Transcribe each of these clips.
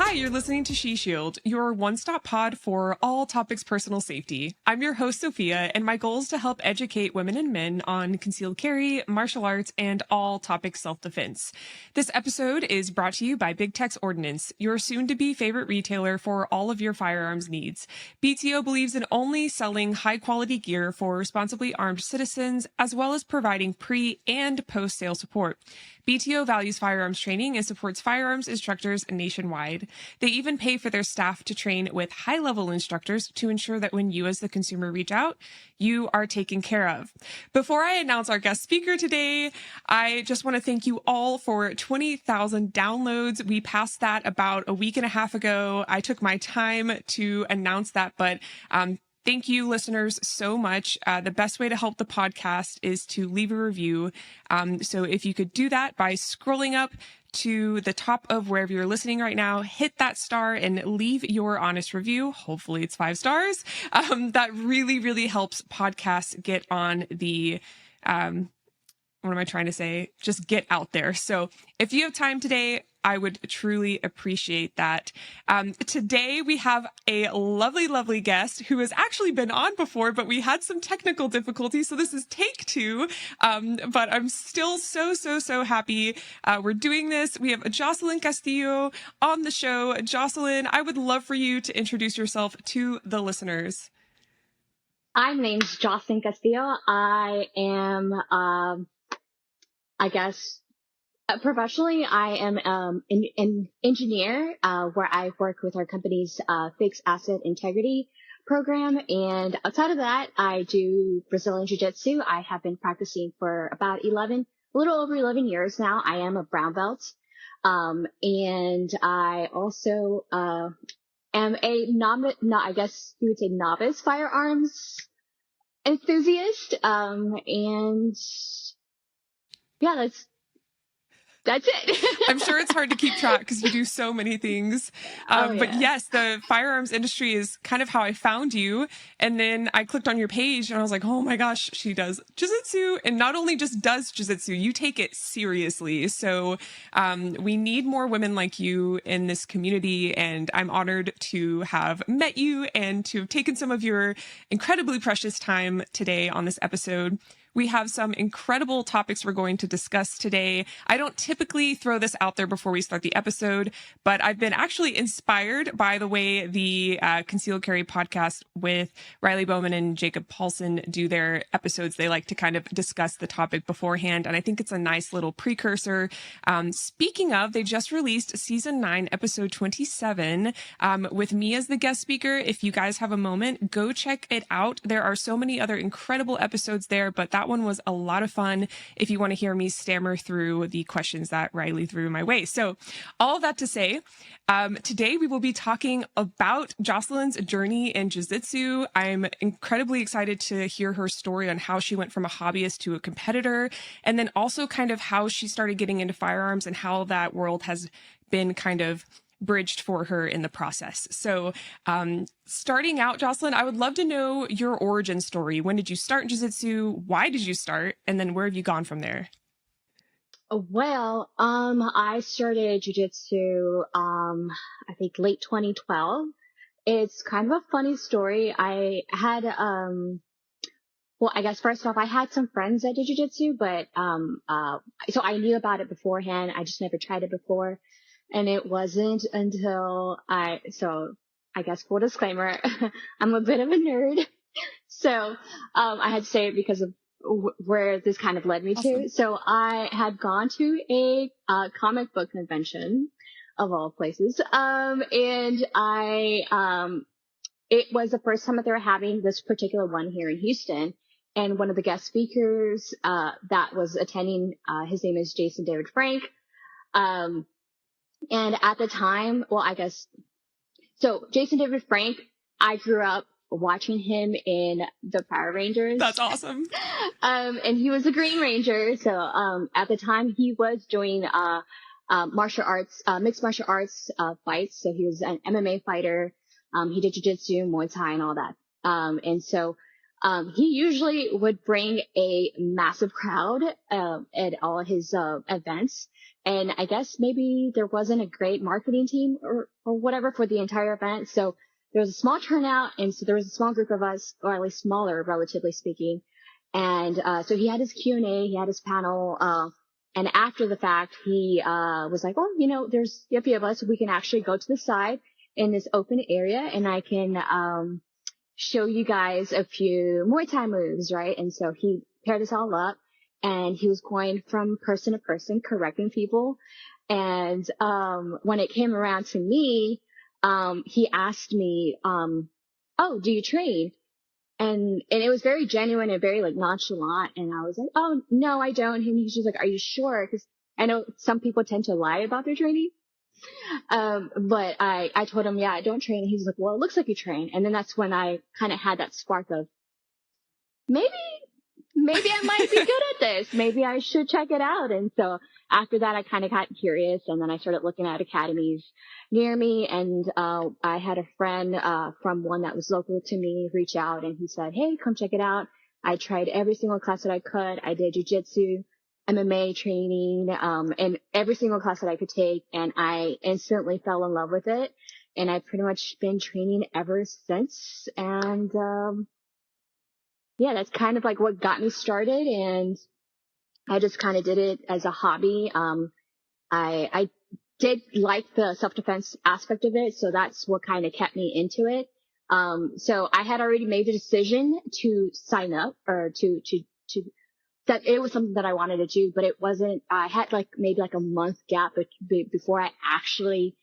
Hi, you're listening to She Shield, your one-stop pod for all topics personal safety. I'm your host, Sofia, and my goal is to help educate women and men on concealed carry, martial arts, and all topics self-defense. This episode is brought to you by Big Tex Ordnance, your soon-to-be favorite retailer for all of your firearms needs. BTO believes in only selling high-quality gear for responsibly armed citizens, as well as providing pre- and post-sale support. BTO values firearms training and supports firearms instructors nationwide. They even pay for their staff to train with high-level instructors to ensure that when you as the consumer reach out, you are taken care of. Before I announce our guest speaker today, I just want to thank you all for 20,000 downloads. We passed that about a week and a half ago. I took my time to announce that, but thank you, listeners, so much. The best way to help the podcast is to leave a review. So if you could do that by scrolling up to the top of wherever you're listening right now, hit that star and leave your honest review. Hopefully it's 5 stars. That really, really helps podcasts get on the, what am I trying to say? Just get out there. So if you have time today, I would truly appreciate that. Today we have a lovely, lovely guest who has actually been on before, but we had some technical difficulties. So this is take 2. But I'm still so happy we're doing this. We have Jocelyn Castillo on the show. Jocelyn, I would love for you to introduce yourself to the listeners. Hi, my name's Jocelyn Castillo. I am, professionally, I am an engineer where I work with our company's fixed asset integrity program. And outside of that, I do Brazilian Jiu-Jitsu. I have been practicing for about a little over 11 years now. I am a brown belt. And I also am a I guess you would say novice firearms enthusiast. And yeah, that's it. I'm sure it's hard to keep track because you do so many things. But yes, the firearms industry is kind of how I found you. And then I clicked on your page and I was like, oh my gosh, she does jiu-jitsu. And not only just does jiu-jitsu, you take it seriously. So we need more women like you in this community. And I'm honored to have met you and to have taken some of your incredibly precious time today on this episode. We have some incredible topics we're going to discuss today. I don't typically throw this out there before we start the episode, but I've been actually inspired by the way the Concealed Carry podcast with Riley Bowman and Jacob Paulson do their episodes. They like to kind of discuss the topic beforehand, and I think it's a nice little precursor. Speaking of, they just released season 9, episode 27, with me as the guest speaker. If you guys have a moment, go check it out. There are so many other incredible episodes there, but that one was a lot of fun if you want to hear me stammer through the questions that Riley threw my way. So all of that to say, today we will be talking about Jocelyn's journey in jiu-jitsu. I'm incredibly excited to hear her story on how she went from a hobbyist to a competitor, and then also kind of how she started getting into firearms and how that world has been kind of bridged for her in the process. So starting out, Jocelyn, I would love to know your origin story. When did you start jiu-jitsu? Why did you start? And then where have you gone from there? Well, I started jiu-jitsu, I think late 2012. It's kind of a funny story. I had, well, I guess first off, I had some friends that did jiu-jitsu, but, so I knew about it beforehand. I just never tried it before. And it wasn't until I guess full disclaimer, I'm a bit of a nerd. So, I had to say it because of where this kind of led me to. So I had gone to a, comic book convention of all places. And it was the first time that they were having this particular one here in Houston. And one of the guest speakers, that was attending, his name is Jason David Frank. And at the time, well, I guess, so Jason David Frank, I grew up watching him in the Power Rangers. That's awesome. And he was a Green Ranger. So, at the time he was doing, martial arts, mixed martial arts, fights. So he was an MMA fighter. He did jiu-jitsu, Muay Thai and all that. And so, He usually would bring a massive crowd at all his events. And I guess maybe there wasn't a great marketing team or whatever for the entire event. So there was a small turnout. And so there was a small group of us, or at least smaller, relatively speaking. And so he had his Q&A, he had his panel. And after the fact, he was like, oh, there's a few of us. We can actually go to the side in this open area and I can show you guys a few Muay Thai moves, right? And so he paired us all up and he was going from person to person, correcting people. And when it came around to me, he asked me, oh, do you train? And it was very genuine and very like nonchalant. And I was like, oh, no, I don't. And he's just like, are you sure? Because I know some people tend to lie about their training. But I told him, yeah, I don't train. And he's like, well, it looks like you train. And then that's when I kind of had that spark of maybe I might be good at this. Maybe I should check it out. And so after that, I kind of got curious and then I started looking at academies near me. And, I had a friend, from one that was local to me reach out and he said, hey, come check it out. I tried every single class that I could. I did jiu-jitsu, MMA training, and every single class that I could take. And I instantly fell in love with it. And I've pretty much been training ever since. And, yeah, that's kind of like what got me started. And I just kind of did it as a hobby. I did like the self-defense aspect of it. So that's what kind of kept me into it. So I had already made the decision to sign up or to that it was something that I wanted to do, but it wasn't, I had like maybe like a month gap before I actually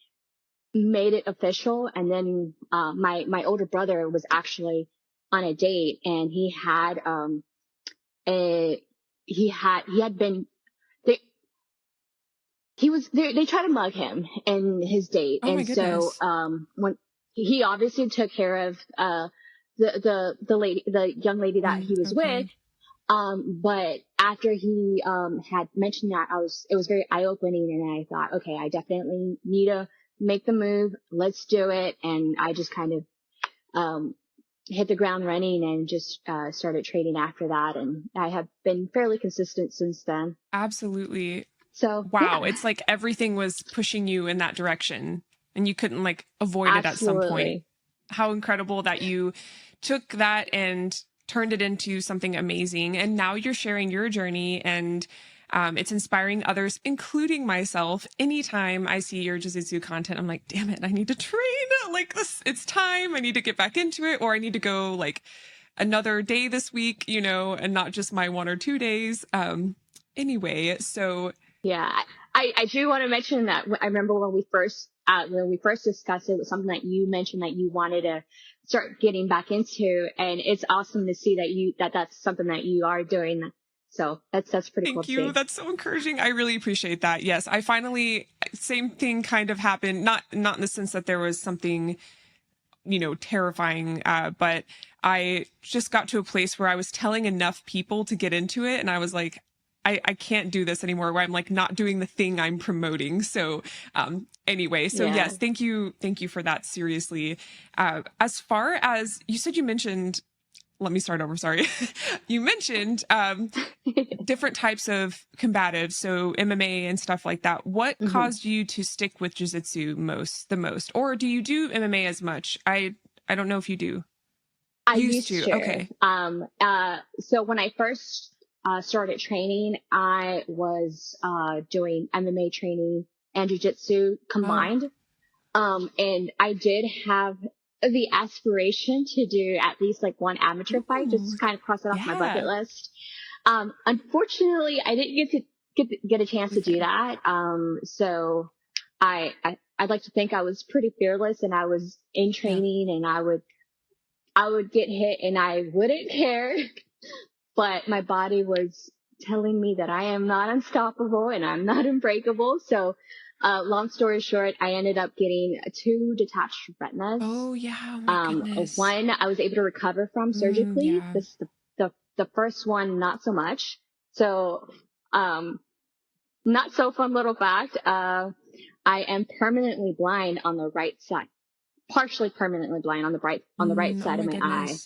made it official. And then, my older brother was actually on a date and he had been, they tried to mug him in his date. Oh my And so, goodness. when he obviously took care of, the young lady that he was with. Okay. But after he, had mentioned that, it was very eye-opening and I thought, okay, I definitely need to make the move. Let's do it. And I just kind of, hit the ground running and just, started training after that. And I have been fairly consistent since then. Absolutely. So Wow. yeah, It's like everything was pushing you in that direction and you couldn't like avoid it at some point. absolutely. How incredible that you took that and turned it into something amazing. And now you're sharing your journey and it's inspiring others, including myself. Anytime I see your jiu-jitsu content, I'm like, damn it, I need to train like this. It's time. I need to get back into it, or I need to go like another day this week, and not just my 1 or 2 days. Anyway, so Yeah. I do want to mention that I remember when we first discussed it, it was something that you mentioned that you wanted to start getting back into. And it's awesome to see that's something that you are doing. So that's pretty cool thank to you. see. That's so encouraging. I really appreciate that. Yes, I finally, same thing kind of happened. Not in the sense that there was something, terrifying, but I just got to a place where I was telling enough people to get into it. And I was like, I can't do this anymore, where I'm like not doing the thing I'm promoting. So, anyway, so Yeah. yes, thank you. Thank you for that. Seriously. As far as you mentioned, let me start over. Sorry. You mentioned, different types of combatives. So MMA and stuff like that. What hmm caused you to stick with jiu-jitsu the most, or do you do MMA as much? I don't know if you do. I Used used to. to. Okay. So when I first started training, I was doing MMA training and jiu-jitsu Oh, combined. And I did have the aspiration to do at least like one amateur fight, ooh, just kind of cross it off my bucket yeah. list. Unfortunately, I didn't get a chance to do Okay. that. I'd like to think I was pretty fearless and I was in Yeah. training and I would get hit and I wouldn't care, but my body was telling me that I am not unstoppable and I'm not unbreakable. So, long story short, I ended up getting two detached retinas. Oh, yeah. Oh my goodness. One I was able to recover from surgically. Yeah. This the first one, not so much. So, not so fun little fact. I am permanently blind on the right side, partially permanently blind on the right Oh side of my my eye.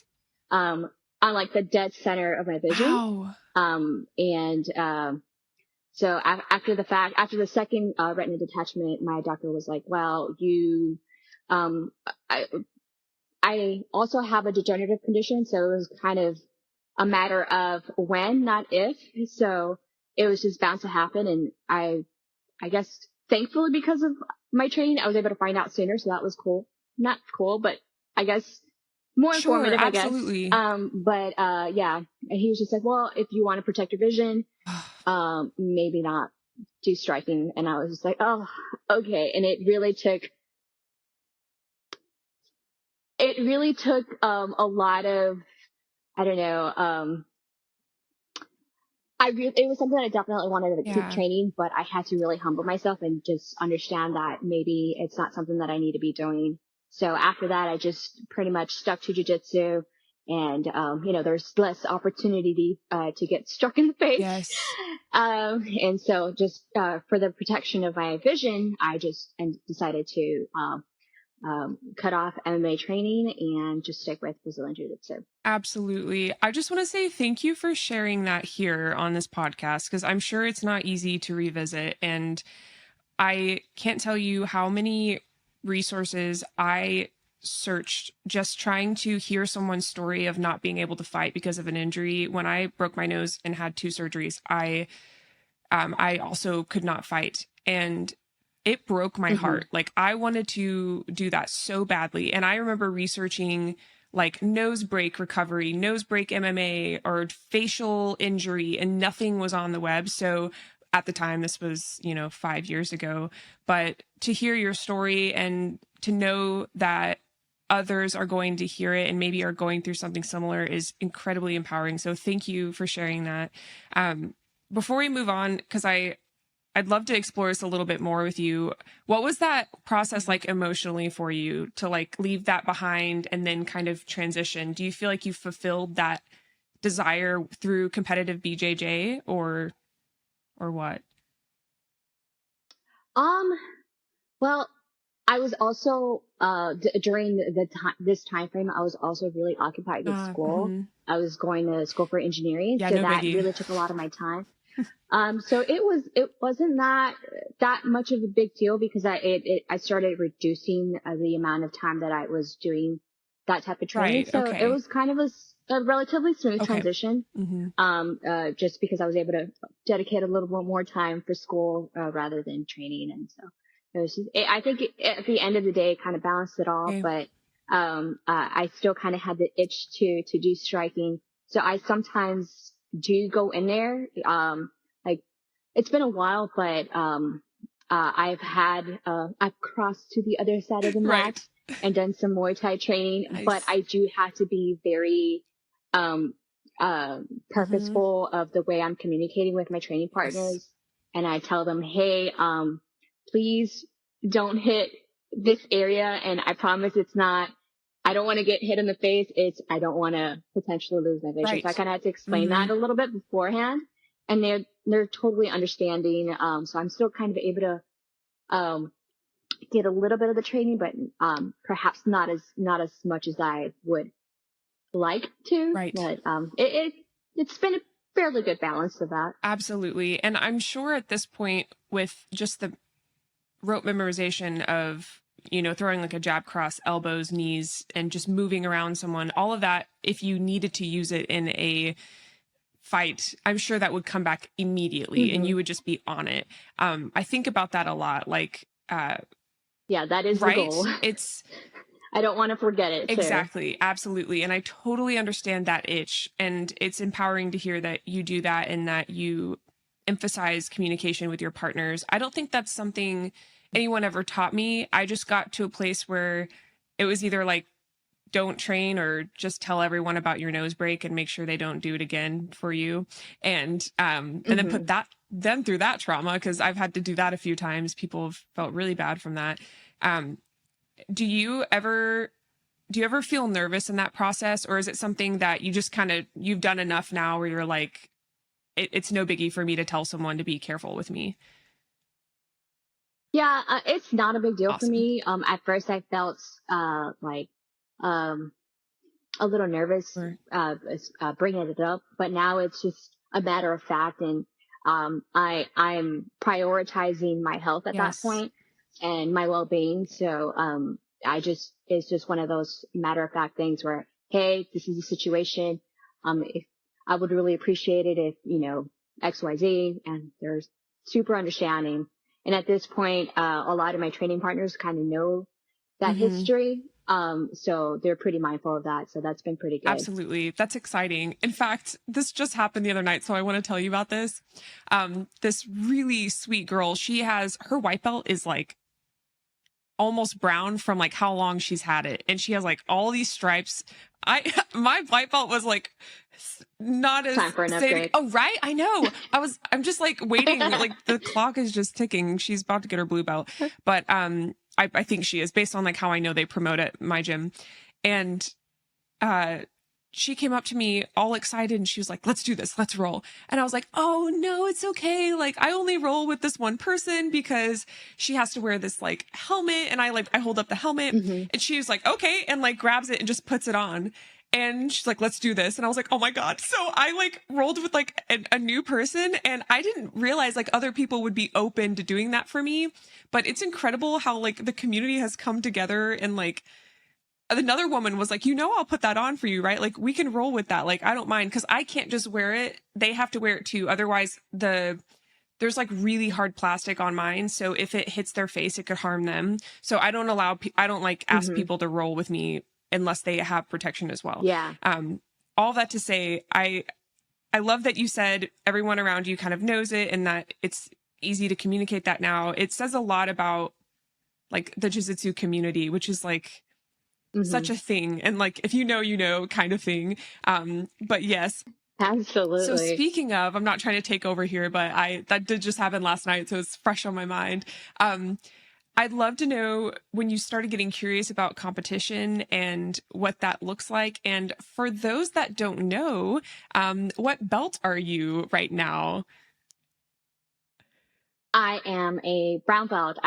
goodness. on like the dead center of my vision. Wow. So after the second retina detachment, my doctor was like, well, um, I, I also have a degenerative condition. So it was kind of a matter of when, not if. So it was just bound to happen. And I guess thankfully because of my training, I was able to find out sooner. So that was cool. Not cool, but I guess more Sure, informative, I guess. absolutely. Yeah. And he was just like, well, if you want to protect your vision, maybe not do striking. And I was just like, oh, okay. And it really took a lot of, I don't know, it was something that I definitely wanted to keep Yeah. training, but I had to really humble myself and just understand that maybe it's not something that I need to be doing. So after that, I just pretty much stuck to jujitsu, and there's less opportunity to get struck in the face. Yes. And so just for the protection of my vision, I just decided to cut off MMA training and just stick with Brazilian Jiu-Jitsu. Absolutely. I just want to say thank you for sharing that here on this podcast, because I'm sure it's not easy to revisit. And I can't tell you how many resources I searched just trying to hear someone's story of not being able to fight because of an injury. When I broke my nose and had 2 surgeries, I also could not fight. And it broke my heart. Like, I wanted to do that so badly. And I remember researching like nose break recovery, nose break MMA, or facial injury, and nothing was on the web. So at the time, this was, 5 years ago, but to hear your story and to know that others are going to hear it and maybe are going through something similar is incredibly empowering. So thank you for sharing that. Before we move on, because I'd love to explore this a little bit more with you. What was that process like emotionally for you to like leave that behind and then kind of transition? Do you feel like you fulfilled that desire through competitive BJJ or what? Well, I was also during this time frame, I was also really occupied with school. Mhm. I was going to school for engineering, Yeah, so no that biggie. really took a lot of my time. So it wasn't that much of a big deal because I started reducing the amount of time that I was doing that type of training. Right. So it Okay. was kind of a relatively smooth Okay. transition. Just because I was able to dedicate a little bit more time for school rather than training, and so it was just, I think at the end of the day, it kind of balanced it all. Okay. But I still kind of had the itch to do striking, so I sometimes do go in there. Like it's been a while, but I've crossed to the other side of the mat Right. and done some Muay Thai training, but Nice. I do have to be very um Mhm. purposeful of the way I'm communicating with my training Yes. partners. And I tell them, hey, please don't hit this area. And I promise I don't want to get hit in the face. I don't want to potentially lose my vision. So I Right. kind of had to explain that Mhm. a little bit beforehand, and they're totally understanding. So I'm still kind of able to, get a little bit of the training, but, perhaps not as much as I would like to, Right. but it's been a fairly good balance of that. Absolutely. And I'm sure at this point, with just the rote memorization of, throwing like a jab cross, elbows, knees, and just moving around someone, all of that, if you needed to use it in a fight, I'm sure that would come back immediately and Hmm. you would just be on it. I think about that a lot. Like, Yeah, that is the right? goal. It's I don't want to forget it too. exactly, absolutely. And I totally understand that itch. And it's empowering to hear that you do that and that you emphasize communication with your partners. I don't think that's something anyone ever taught me. I just got to a place where it was either like, don't train or just tell everyone about your nose break and make sure they don't do it again for you. And then Hmm. put them through that trauma, because I've had to do that a few times. People have felt really bad from that. Um, do you ever feel nervous in that process, or is it something that you just you've done enough now where you're like, it's no biggie for me to tell someone to be careful with me? Yeah, it's not a big deal for Awesome. me. At first I felt, like, um, a little nervous, Or, bringing it up, but now it's just a matter of fact. And, I'm prioritizing my health at that yes. point and my well-being. So, it's just one of those matter of fact things where, hey, this is the situation. If I would really appreciate it if, XYZ, and they're super understanding. And at this point, a lot of my training partners kind of know that Mm-hmm. history. So they're pretty mindful of that. So that's been pretty good. Absolutely. That's exciting. In fact, this just happened the other night, so I want to tell you about this. This really sweet girl, her white belt is like almost brown from like how long she's had it. And she has like all these stripes. My white belt was like not as Time for an saying, upgrade. oh, right. I know. I'm just like waiting. Like the clock is just ticking. She's about to get her blue belt. But, I think she is based on like how I know they promote at my gym. And, she came up to me all excited and she was like, let's do this. Let's roll. And I was like, oh no, it's okay. Like I only roll with this one person because she has to wear this like helmet. And I hold up the helmet and she was like, okay. And like grabs it and just puts it on. And she's like, let's do this. And I was like, oh my God. So I like rolled with like a new person and I didn't realize like other people would be open to doing that for me. But it's incredible how like the community has come together and like, another woman was like, I'll put that on for you, right? Like we can roll with that. Like, I don't mind because I can't just wear it. They have to wear it too. Otherwise there's like really hard plastic on mine. So if it hits their face, it could harm them. So I don't like ask people to roll with me unless they have protection as well. Yeah. All that to say, I love that you said everyone around you kind of knows it and that it's easy to communicate that now. It says a lot about like the jiu-jitsu community, which is like, such a thing. And like, if you know kind of thing. But yes. Absolutely. So speaking of, I'm not trying to take over here, but that did just happen last night. So it's fresh on my mind. I'd love to know when you started getting curious about competition and what that looks like. And for those that don't know, what belt are you right now? I am a brown belt.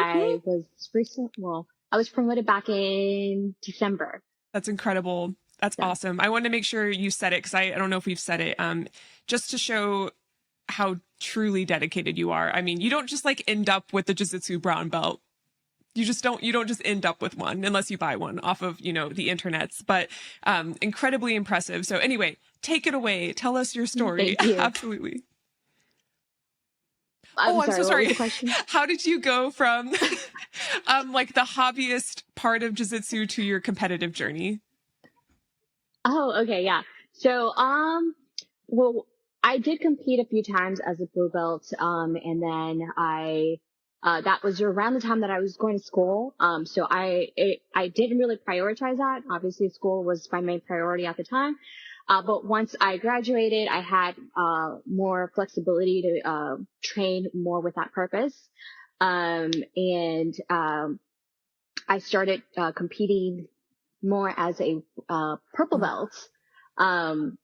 I was promoted back in December. That's incredible. That's awesome. I wanted to make sure you said it because I don't know if we've said it, just to show how truly dedicated you are. I mean, you don't just like end up with the jiu-jitsu brown belt. You don't just end up with one unless you buy one off of, the internets, but, incredibly impressive. So anyway, take it away. Tell us your story. Thank you. Absolutely. I'm so sorry. What was the question? How did you go from, like the hobbyist part of jiu-jitsu to your competitive journey? Oh, okay. Yeah. So, well, I did compete a few times as a blue belt. And then that was around the time that I was going to school. So I didn't really prioritize that. Obviously school was my main priority at the time. But once I graduated, I had, more flexibility to, train more with that purpose. I started, competing more as a, purple belt. And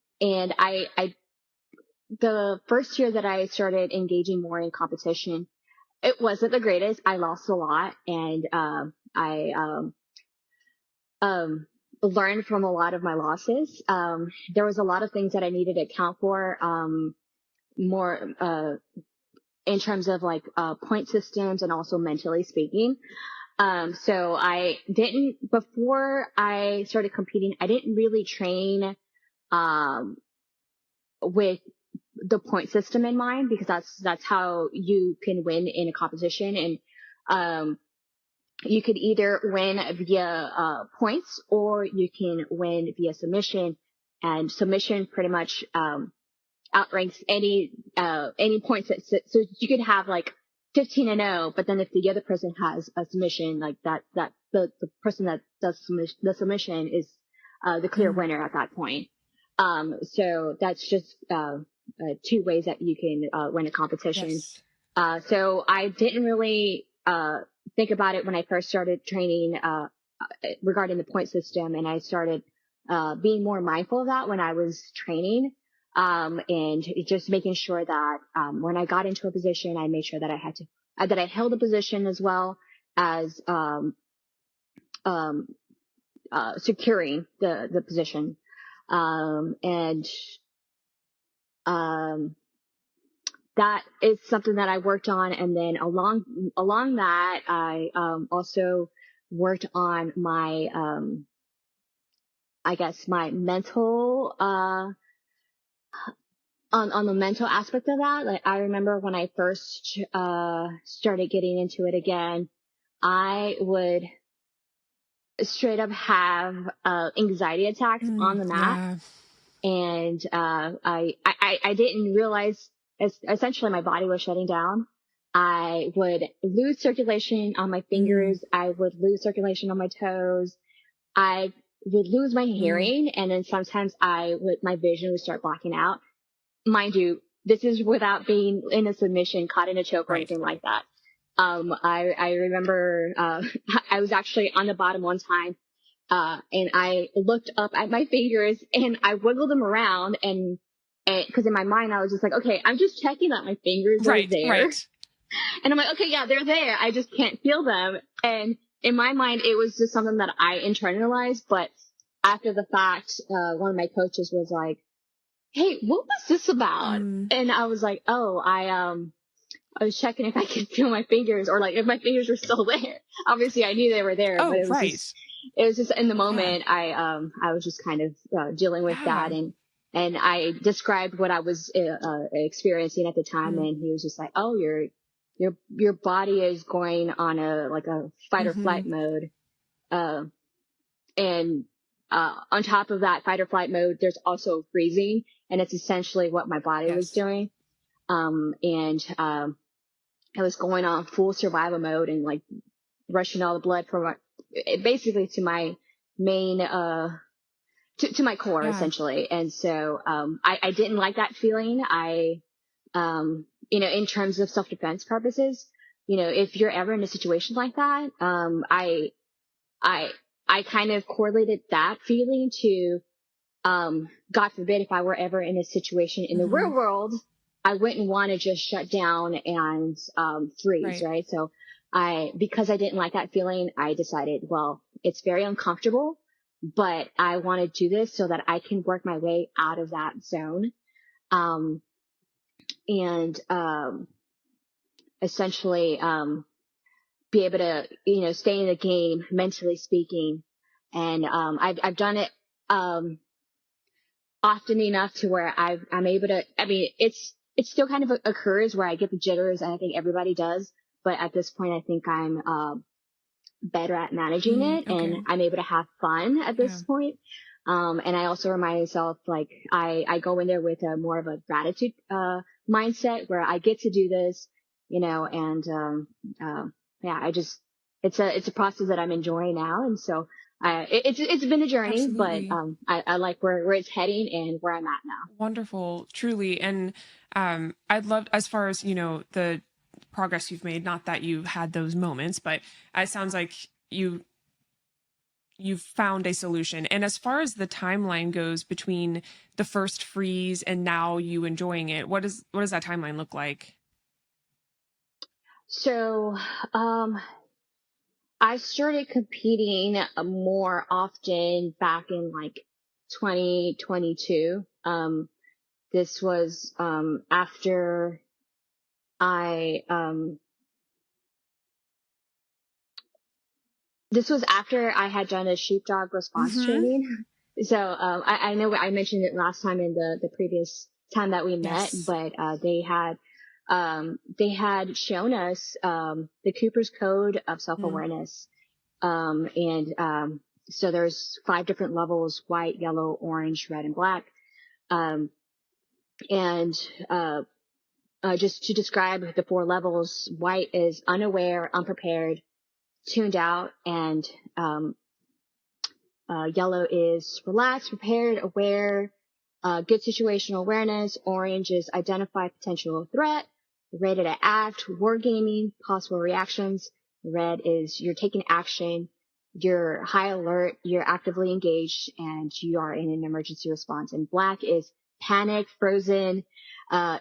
the first year that I started engaging more in competition, it wasn't the greatest. I lost a lot and, I, learned from a lot of my losses. There was a lot of things that I needed to account for, more, in terms of like, point systems and also mentally speaking. So before I started competing, I didn't really train, with the point system in mind because that's how you can win in a competition. And, you could either win via, points or you can win via submission, and submission pretty much, outranks any points so you could have like 15-0, but then if the other person has a submission like that the person that does the submission is the clear winner at that point. So that's just two ways that you can win a competition. Yes. So I didn't really think about it when I first started training regarding the point system, and I started being more mindful of that when I was training. And just making sure that, when I got into a position, I made sure that that I held a position as well as, securing the position. And that is something that I worked on. And then along that, I also worked on my I guess my mental on the mental aspect of that. Like, I remember when I first started getting into it again, I would straight up have anxiety attacks on the mat. Yeah. And I didn't realize, essentially my body was shutting down. I would lose circulation on my fingers. I would lose circulation on my toes. I would lose my hearing, and then sometimes my vision would start blocking out. Mind you, this is without being in a submission, caught in a choke, or Right. anything like that. I remember, I was actually on the bottom one time, and I looked up at my fingers and I wiggled them around, and cause in my mind I was just like, okay, I'm just checking that my fingers are there. Right. And I'm like, okay, yeah, they're there. I just can't feel them. And in my mind, it was just something that I internalized. But after the fact, one of my coaches was like, hey, what was this about? And I was like, oh, I was checking if I could feel my fingers, or like if my fingers were still there. Obviously I knew they were there, but it was just in the moment, I was just kind of, dealing with that. And I described what I was, experiencing at the time. And he was just like, oh, your body is going on a fight or flight mode. And on top of that fight or flight mode, there's also freezing, and it's essentially what my body was doing. I was going on full survival mode and like rushing all the blood from basically to my main, to my core, essentially. And so, I didn't like that feeling. In terms of self-defense purposes, if you're ever in a situation like that, I kind of correlated that feeling to, God forbid, if I were ever in a situation in the real world, I wouldn't want to just shut down and, freeze. Right. So because I didn't like that feeling, I decided, well, it's very uncomfortable, but I want to do this so that I can work my way out of that zone. Essentially, be able to, stay in the game, mentally speaking. And, I've done it, often enough to where I'm able to, I mean, it's still kind of occurs where I get the jitters, and I think everybody does. But at this point, I think I'm, better at managing it, and I'm able to have fun at this point. And I also remind myself, like, I go in there with more of a gratitude, mindset, where I get to do this, and, it's a process that I'm enjoying now. And so, it's been a journey. Absolutely. But, I like where it's heading and where I'm at now. Wonderful, truly. And, I'd love, as far as, the progress you've made, not that you've had those moments, but it sounds like you've found a solution. And as far as the timeline goes between the first freeze and now you enjoying it, what does that timeline look like? So, I started competing more often back in like 2022. This was, after I had done a sheepdog response training. So, I know I mentioned it last time in the previous time that we met, but, they had shown us, the Cooper's Code of Self-Awareness. So there's 5 different levels: white, yellow, orange, red, and black. Just to describe the 4 levels, white is unaware, unprepared, tuned out, and yellow is relaxed, prepared, aware, good situational awareness. Orange is identify potential threat, ready to act, wargaming, possible reactions. Red is you're taking action, you're high alert, you're actively engaged, and you are in an emergency response. And black is panic, frozen,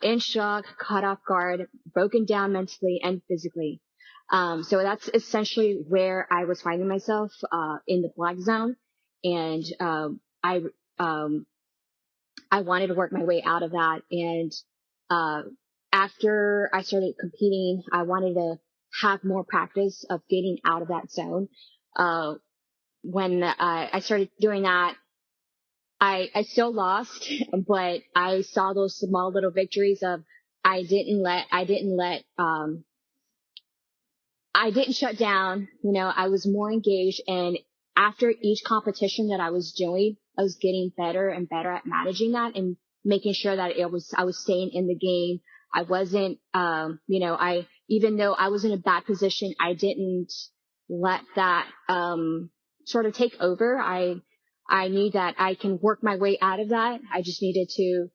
in shock, caught off guard, broken down mentally and physically. So that's essentially where I was finding myself, in the black zone. And, I wanted to work my way out of that. And, after I started competing, I wanted to have more practice of getting out of that zone. When I started doing that, I still lost, but I saw those small little victories of I didn't shut down. I was more engaged, and after each competition that I was doing, I was getting better and better at managing that and making sure that I was staying in the game. I wasn't, even though I was in a bad position, I didn't let that, sort of take over. I knew that I can work my way out of that. I just needed to,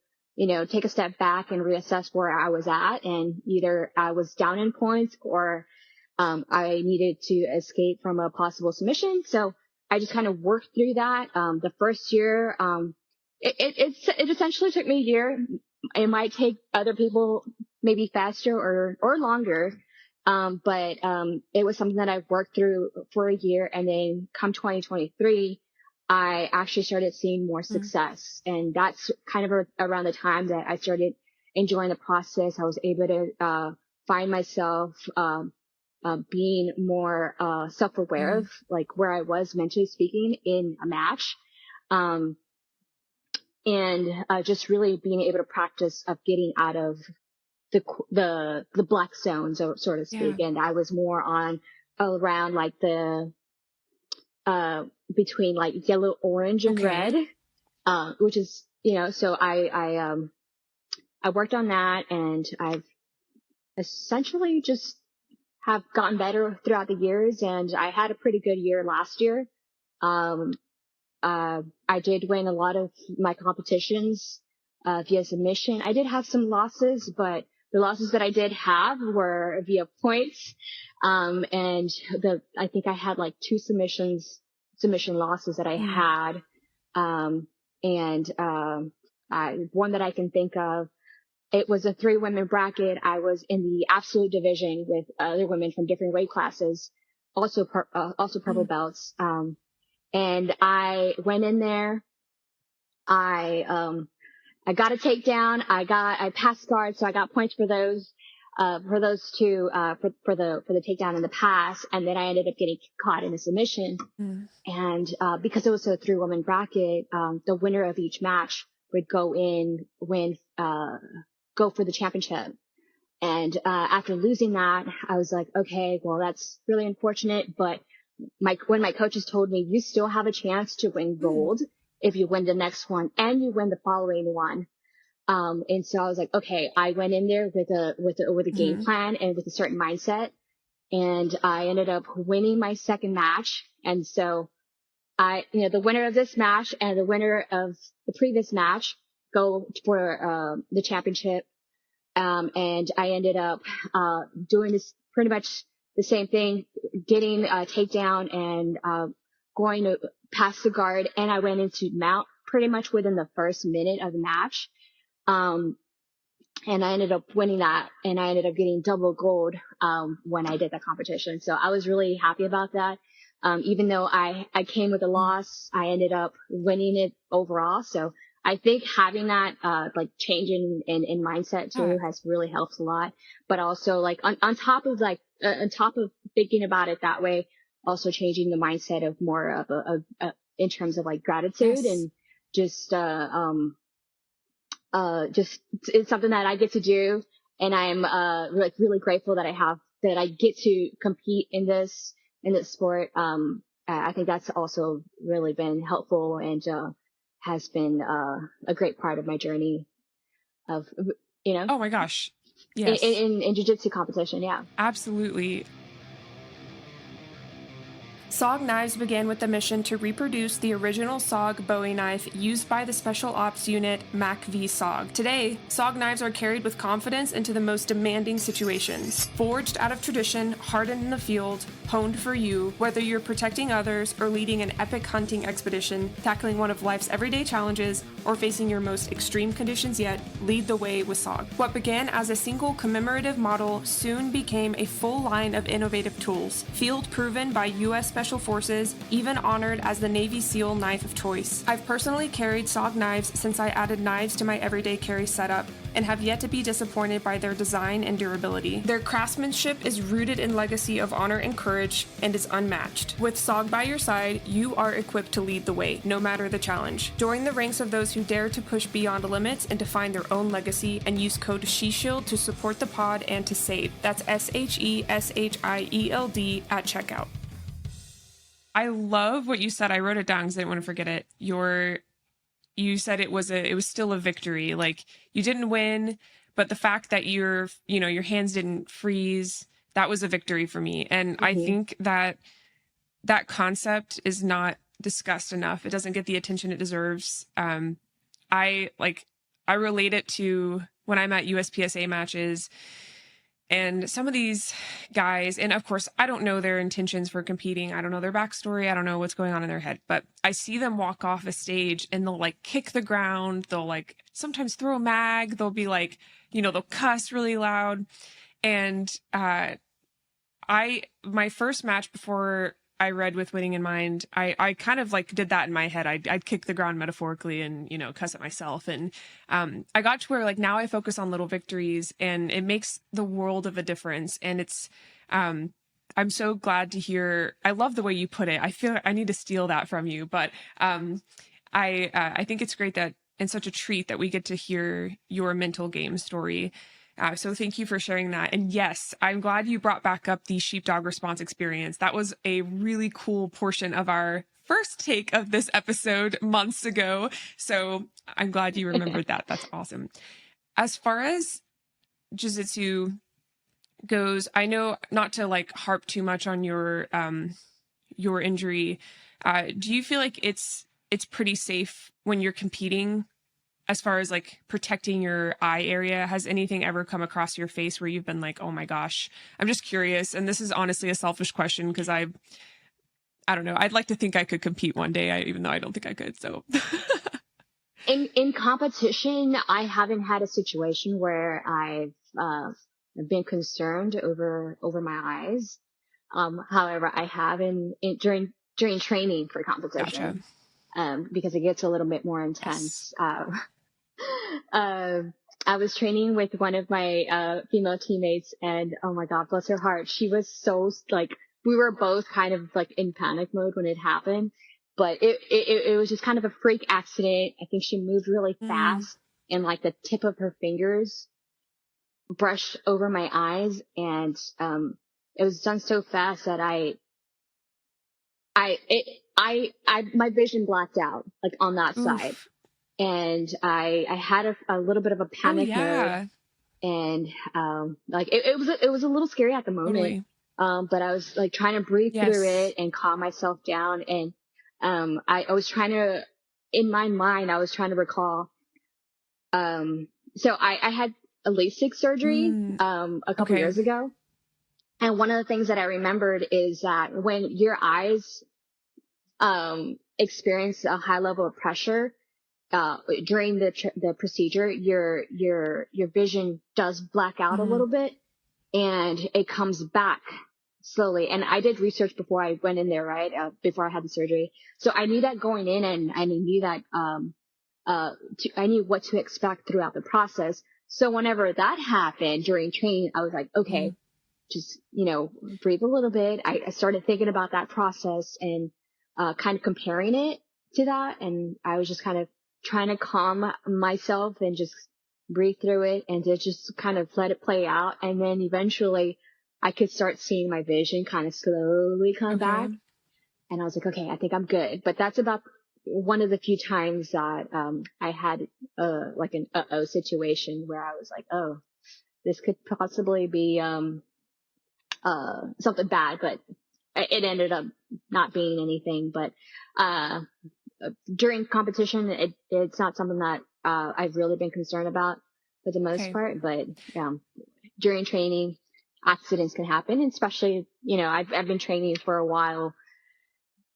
take a step back and reassess where I was at, and either I was down in points or I needed to escape from a possible submission. So I just kind of worked through that. The first year, it essentially took me a year. It might take other people maybe faster or longer. But it was something that I worked through for a year. And then come 2023, I actually started seeing more success. And that's kind of around the time that I started enjoying the process. I was able to, find myself, being more self-aware of like where I was mentally speaking in a match, and just really being able to practice of getting out of the black zone, so to speak. And I was more on around like the between like yellow, orange, and red, which is so I worked on that, and I've essentially just have gotten better throughout the years, and I had a pretty good year last year. I did win a lot of my competitions via submission. I did have some losses, but the losses that I did have were via points. And I think I had like 2 submission losses that I had. One that I can think of, it was a 3-women bracket. I was in the absolute division with other women from different weight classes, also purple belts. And I went in there. I got a takedown. I passed guard, so I got points for those 2, for the takedown and the pass. And then I ended up getting caught in a submission. And, because it was a 3-woman bracket, the winner of each match would go for the championship. And, after losing that, I was like, okay, well, that's really unfortunate. But when my coaches told me, you still have a chance to win gold if you win the next one and you win the following one. And so I was like, okay, I went in there with a game plan and with a certain mindset, and I ended up winning my second match. And so the winner of this match and the winner of the previous match go for, the championship. And I ended up, doing this pretty much the same thing, getting a takedown and, going to pass the guard. And I went into mount pretty much within the first minute of the match. And I ended up winning that, and I ended up getting double gold, when I did that competition. So I was really happy about that. Even though I came with a loss, I ended up winning it overall. So I think having that, like change in mindset too has really helped a lot. But also like on top of thinking about it that way, also changing the mindset of more of a in terms of like gratitude and just it's something that I get to do. And I'm, like really grateful that I get to compete in this sport. I think that's also really been helpful and, has been, a great part of my journey of, Oh my gosh. Yes. In jiu-jitsu competition. Yeah. Absolutely. SOG knives began with the mission to reproduce the original SOG Bowie knife used by the Special Ops Unit MACV SOG. Today, SOG knives are carried with confidence into the most demanding situations. Forged out of tradition, hardened in the field, honed for you. Whether you're protecting others or leading an epic hunting expedition, tackling one of life's everyday challenges, or facing your most extreme conditions yet, lead the way with SOG. What began as a single commemorative model soon became a full line of innovative tools, field proven by U.S. Special Forces, even honored as the Navy SEAL knife of choice. I've personally carried SOG knives since I added knives to my everyday carry setup, and have yet to be disappointed by their design and durability. Their craftsmanship is rooted in legacy of honor and courage and is unmatched. With SOG by your side, you are equipped to lead the way, no matter the challenge. Join the ranks of those who dare to push beyond limits and define their own legacy, and use code SHESHIELD to support the pod and to save. That's SHESHIELD at checkout. I love what you said. I wrote it down because I didn't want to forget it. You said it was still a victory. Like, you didn't win, but the fact that your hands didn't freeze, that was a victory for me. And I think that concept is not discussed enough. It doesn't get the attention it deserves. I relate it to when I'm at USPSA matches, and some of these guys, and of course, I don't know their intentions for competing. I don't know their backstory. I don't know what's going on in their head, but I see them walk off a stage and they'll like kick the ground. They'll like sometimes throw a mag. They'll be like, they'll cuss really loud. And my first match before I read With Winning in Mind, I kind of like did that in my head. I'd kick the ground metaphorically and, cuss at myself. And I got to where like now I focus on little victories, and it makes the world of a difference. And it's, I'm so glad to hear. I love the way you put it. I feel I need to steal that from you, but I think it's great that, and such a treat that we get to hear your mental game story. So thank you for sharing that. And yes, I'm glad you brought back up the sheepdog response experience. That was a really cool portion of our first take of this episode months ago. So I'm glad you remembered that. That's awesome. As far as jiu-jitsu goes, I know not to like harp too much on your injury. Do you feel like it's pretty safe when you're competing? As far as like protecting your eye area, has anything ever come across your face where you've been like, oh my gosh, I'm just curious. And this is honestly a selfish question because I don't know. I'd like to think I could compete one day, even though I don't think I could. So in competition, I haven't had a situation where I've been concerned over my eyes. However, I have during training for competition. Gotcha. Because it gets a little bit more intense. Yes. I was training with one of my female teammates, and oh my God, bless her heart, she was so like, we were both kind of like in panic mode when it happened, but it was just kind of a freak accident. I think she moved really fast, and like the tip of her fingers brushed over my eyes, and it was done so fast that my vision blacked out, like on that side. And I had a little bit of a panic mode, and like it was a little scary at the moment. Totally. But I was like trying to breathe through it and calm myself down. And I was trying to, in my mind, I was trying to recall. So I had a LASIK surgery a couple years ago. And one of the things that I remembered is that when your eyes experience a high level of pressure during the procedure, your vision does black out a little bit, and it comes back slowly. And I did research before I went in there, right? Before I had the surgery. So I knew that going in, and I knew that I knew what to expect throughout the process. So whenever that happened during training, I was like, okay, just, breathe a little bit. I started thinking about that process and kind of comparing it to that. And I was just kind of trying to calm myself and just breathe through it and to just kind of let it play out. And then eventually I could start seeing my vision kind of slowly come back. And I was like, okay, I think I'm good. But that's about one of the few times that I had like an uh-oh situation where I was like, oh, this could possibly be something bad, but it ended up not being anything. But during competition, it's not something that I've really been concerned about for the most part. But during training, accidents can happen, and especially, I've been training for a while.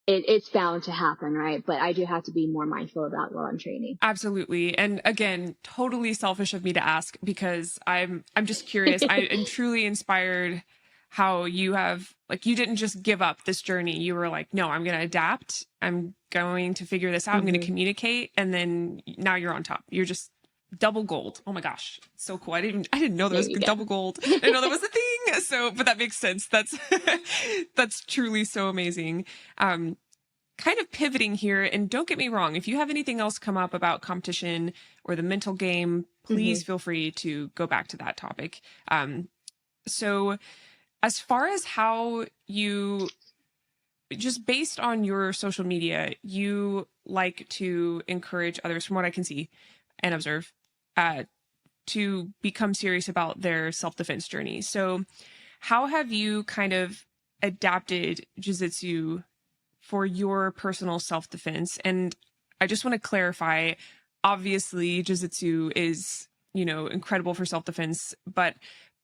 It's bound to happen, right? But I do have to be more mindful about while I'm training. Absolutely. And again, totally selfish of me to ask because I'm just curious. I am truly inspired how you have, like, you didn't just give up this journey. You were like, no, I'm going to adapt. I'm going to figure this out. I'm going to communicate. And then now you're on top. You're just double gold. Oh my gosh. So cool. I didn't know there was double gold. I didn't know that was a thing. So, but that makes sense. That's truly so amazing. Kind of pivoting here, and don't get me wrong, if you have anything else come up about competition or the mental game, please feel free to go back to that topic. So as far as how you, just based on your social media, you like to encourage others, from what I can see and observe, to become serious about their self-defense journey. So how have you kind of adapted jiu-jitsu for your personal self-defense? And I just want to clarify, obviously jiu-jitsu is, incredible for self-defense, but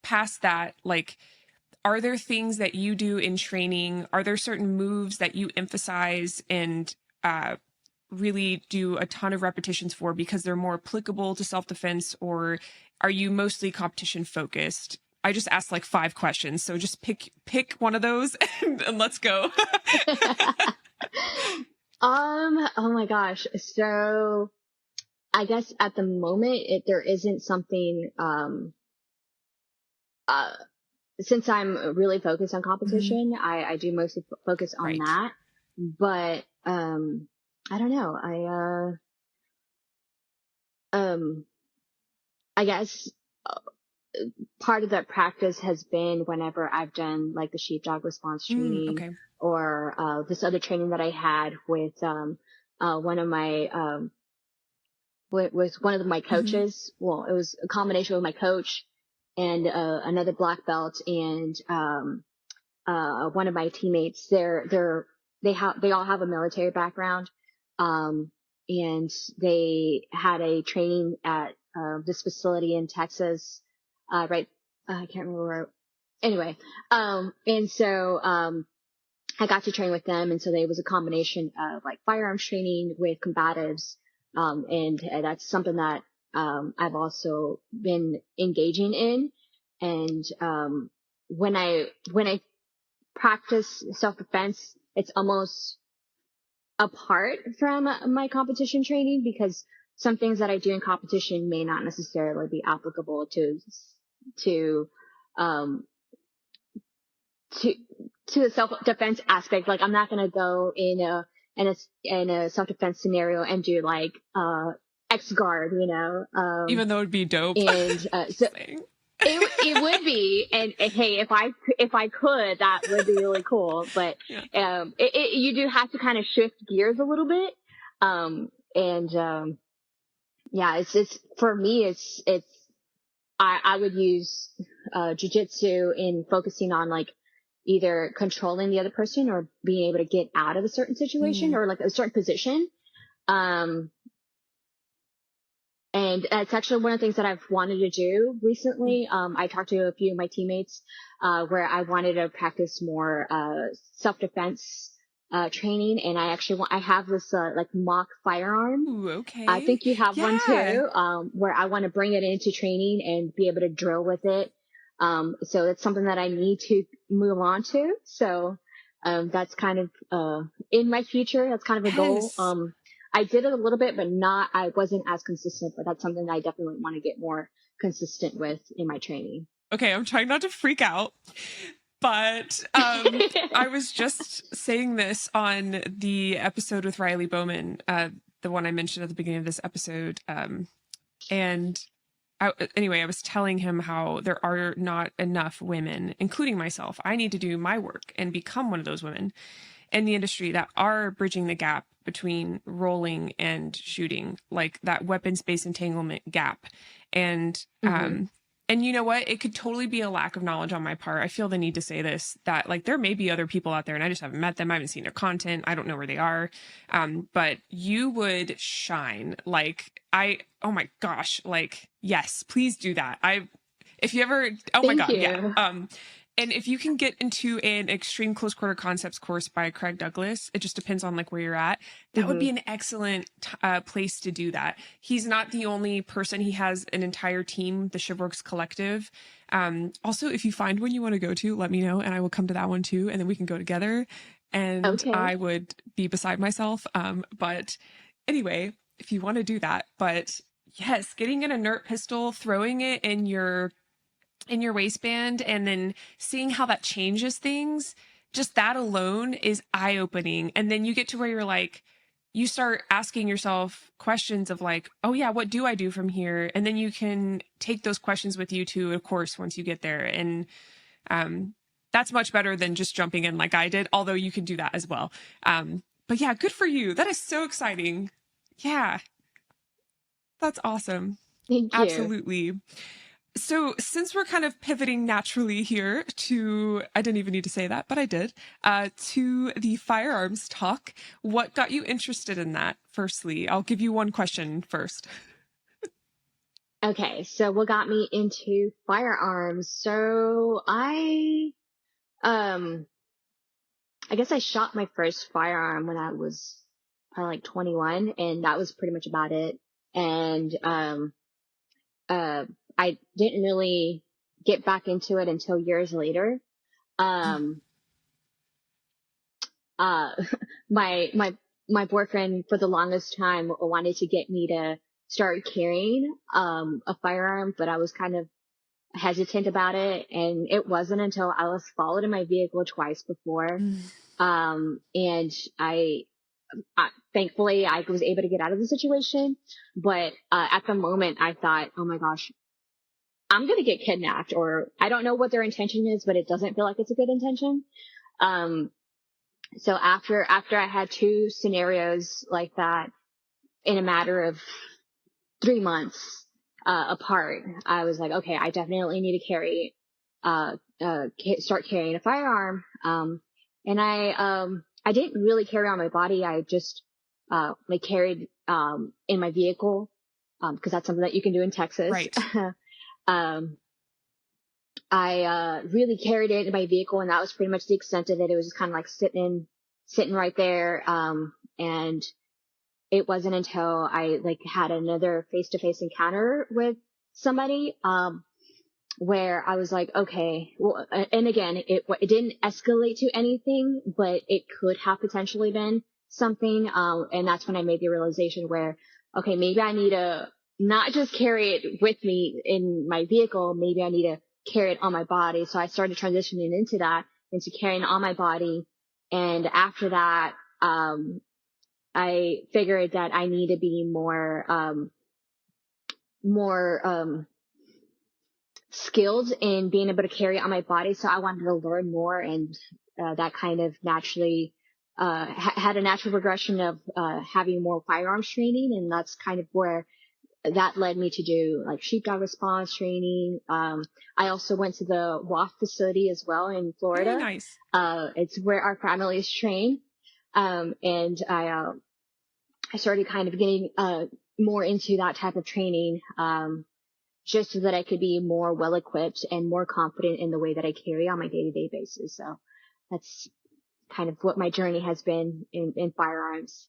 past that, like, are there things that you do in training? Are there certain moves that you emphasize and really do a ton of repetitions for because they're more applicable to self-defense, or are you mostly competition focused? I just asked like 5 questions, so just pick one of those and let's go. Oh my gosh. So I guess at the moment, there isn't something, since I'm really focused on competition, I do mostly focus on that, but, I don't know. I guess part of that practice has been whenever I've done like the sheepdog response training, or this other training that I had with one of my was one of my coaches. Well, it was a combination with my coach and another black belt and one of my teammates. They all have a military background, and they had a training at this facility in Texas. Right. I can't remember where. Anyway. And so, I got to train with them. And so there was a combination of like firearms training with combatives. And that's something that, I've also been engaging in. And, when I practice self-defense, it's almost apart from my competition training, because some things that I do in competition may not necessarily be applicable to the self-defense aspect. Like, I'm not going to go in a self-defense scenario and do like, X guard, even though it'd be dope. And, so it would be, and hey, if I could, that would be really cool. But, you do have to kind of shift gears a little bit. It's for me, I would use, jiu-jitsu in focusing on like either controlling the other person or being able to get out of a certain situation or like a certain position. And it's actually one of the things that I've wanted to do recently. I talked to a few of my teammates, where I wanted to practice more, self-defense, training. And I have this, like mock firearm. Ooh, okay. I think you have one too, where I want to bring it into training and be able to drill with it. So it's something that I need to move on to. So, that's kind of, in my future. That's kind of a goal. I did it a little bit, but I wasn't as consistent, but that's something that I definitely want to get more consistent with in my training. Okay. I'm trying not to freak out, but, I was just saying this on the episode with Riley Bowman, the one I mentioned at the beginning of this episode. And I was telling him how there are not enough women, including myself. I need to do my work and become one of those women in the industry that are bridging the gap between rolling and shooting, like that weapons-based entanglement gap. And, and you know what? It could totally be a lack of knowledge on my part. I feel the need to say this, that like there may be other people out there and I just haven't met them. I haven't seen their content. I don't know where they are. But you would shine. Like oh my gosh, like, yes, please do that. If you ever, oh my Thank God, yeah. you. And if you can get into an extreme close quarter concepts course by Craig Douglas, it just depends on like where you're at. That would Hmm. be an excellent place to do that. He's not the only person. He has an entire team, the Shivworks Collective. Also, if you find one you want to go to, let me know and I will come to that one too. And then we can go together and Okay. I would be beside myself. But anyway, if you want to do that, but yes, getting an inert pistol, throwing it in your waistband and then seeing how that changes things, just that alone is eye-opening. And then you get to where you're like, you start asking yourself questions of like, oh yeah, what do I do from here? And then you can take those questions with you to a course once you get there. And that's much better than just jumping in like I did, although you can do that as well. But yeah, good for you. That is so exciting. Yeah, that's awesome. Thank you. Absolutely. So since we're kind of pivoting naturally here to, I didn't even need to say that, but I did, to the firearms talk, what got you interested in that? Firstly, I'll give you one question first. Okay, so what got me into firearms? So um, I guess I shot my first firearm when I was probably like 21, and that was pretty much about it. And uh, I didn't really get back into it until years later. Um, uh, my my my boyfriend for the longest time wanted to get me to start carrying a firearm, but I was kind of hesitant about it, and it wasn't until I was followed in my vehicle twice before, and thankfully I was able to get out of the situation. But at the moment, I thought, oh my gosh, I'm gonna get kidnapped, or I don't know what their intention is, but it doesn't feel like it's a good intention. Um, so after I had two scenarios like that in a matter of 3 months apart, I was like, okay, I definitely need to start carrying a firearm. And I didn't really carry on my body. I just, like carried, in my vehicle, cause that's something that you can do in Texas. Right. um, I really carried it in my vehicle, and that was pretty much the extent of it. It was just kind of like sitting right there. And it wasn't until I like had another face-to-face encounter with somebody, where I was like, okay, well, and again, it didn't escalate to anything, but it could have potentially been something. And that's when I made the realization where, okay, maybe I need to not just carry it with me in my vehicle. Maybe I need to carry it on my body. So I started transitioning into carrying on my body. And after that, I figured that I need to be more skilled in being able to carry it on my body. So I wanted to learn more, and that kind of naturally had a natural progression of having more firearms training, and that's kind of where that led me to do like sheepdog response training. I also went to the WAF facility as well in Very Florida. nice. It's where our family is trained. And I started kind of getting more into that type of training, just so that I could be more well equipped and more confident in the way that I carry on my day-to-day basis. So that's kind of what my journey has been in firearms.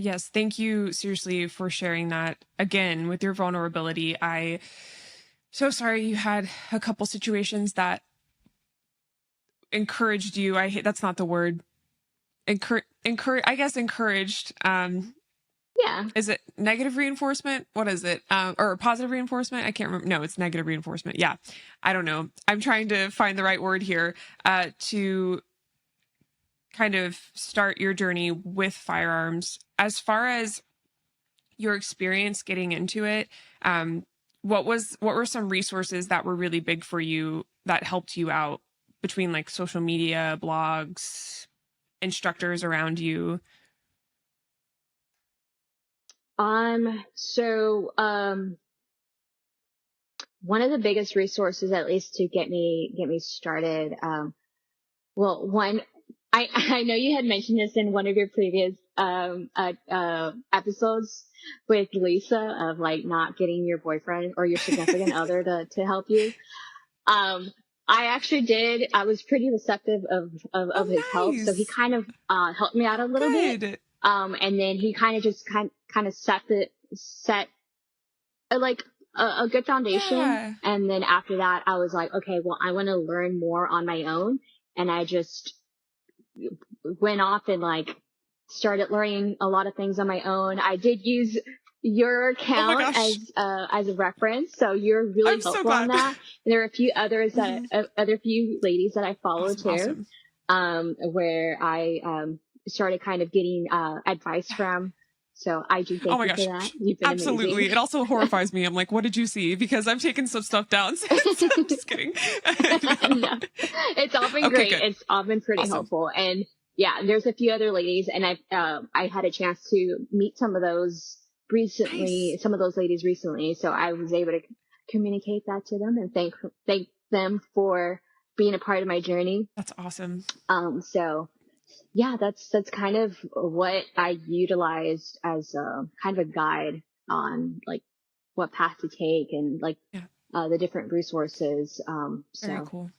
Yes, thank you seriously for sharing that again with your vulnerability. I so sorry you had a couple situations that encouraged you. I hate that's not the word. I guess encouraged. Yeah. Is it negative reinforcement? What is it? Or positive reinforcement? I can't remember. No, it's negative reinforcement. Yeah. I don't know. I'm trying to find the right word here to kind of start your journey with firearms. As far as your experience getting into it, what were some resources that were really big for you that helped you out between like social media, blogs, instructors around you? So, one of the biggest resources, at least to get me started, well, one, I know you had mentioned this in one of your previous, episodes with Lisa of like not getting your boyfriend or your significant other to help you. I actually did. I was pretty receptive of his help. So he Nice. kind of, helped me out a little bit. Good. And then he kind of just kind of set like a good foundation. Yeah. And then after that, I was like, okay, well, I want to learn more on my own. And I just went off and like started learning a lot of things on my own. I did use your account as a reference, so you're really I'm helpful so on that. And there are a few others that other few ladies that I follow too, where I started kind of getting advice from. So I do thank you for that. You've been absolutely amazing. It also horrifies me. I'm like, what did you see? Because I've taken some stuff down. So I'm just kidding. No, it's all been great. Good. It's all been pretty helpful. And yeah, there's a few other ladies, and I had a chance to meet some of those recently, some of those ladies recently. So I was able to communicate that to them and thank them for being a part of my journey. That's awesome. So yeah, that's kind of what I utilized as kind of a guide on like what path to take and like the different resources. Very cool.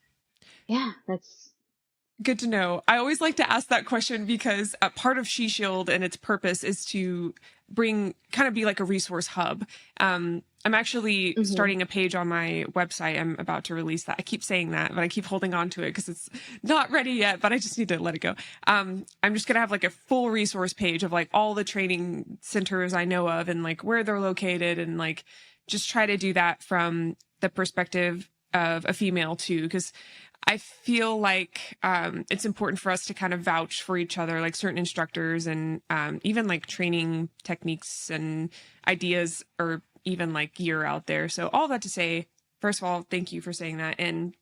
Yeah, that's good to know. I always like to ask that question because part of She Shield and its purpose is to kind of be like a resource hub. I'm actually starting a page on my website. I'm about to release that. I keep saying that, but I keep holding on to it because it's not ready yet, but I just need to let it go. I'm just going to have like a full resource page of like all the training centers I know of and like where they're located, and like just try to do that from the perspective of a female too. Because I feel like it's important for us to kind of vouch for each other, like certain instructors and even like training techniques and ideas or even like gear out there. So all that to say, first of all, thank you for saying that, and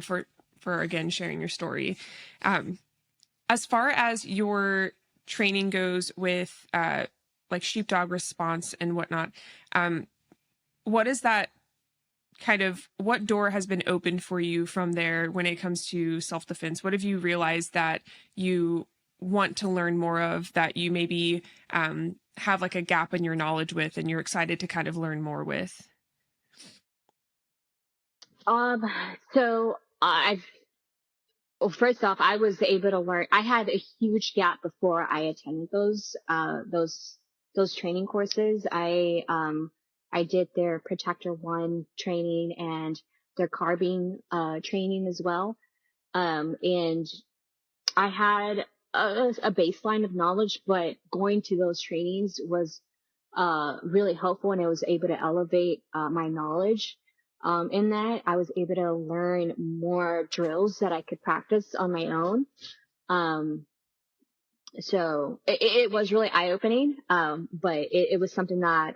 for again sharing your story. As far as your training goes with like sheepdog response and whatnot, what is that? Kind of what door has been opened for you from there when it comes to self-defense? What have you realized that you want to learn more of, that you maybe have like a gap in your knowledge with and you're excited to kind of learn more with? So first off, I was able to learn. I had a huge gap before I attended those training courses. I did their Protector 1 training and their carbine training as well. And I had a baseline of knowledge, but going to those trainings was really helpful, and I was able to elevate my knowledge. In that, I was able to learn more drills that I could practice on my own. So it was really eye-opening, but it was something that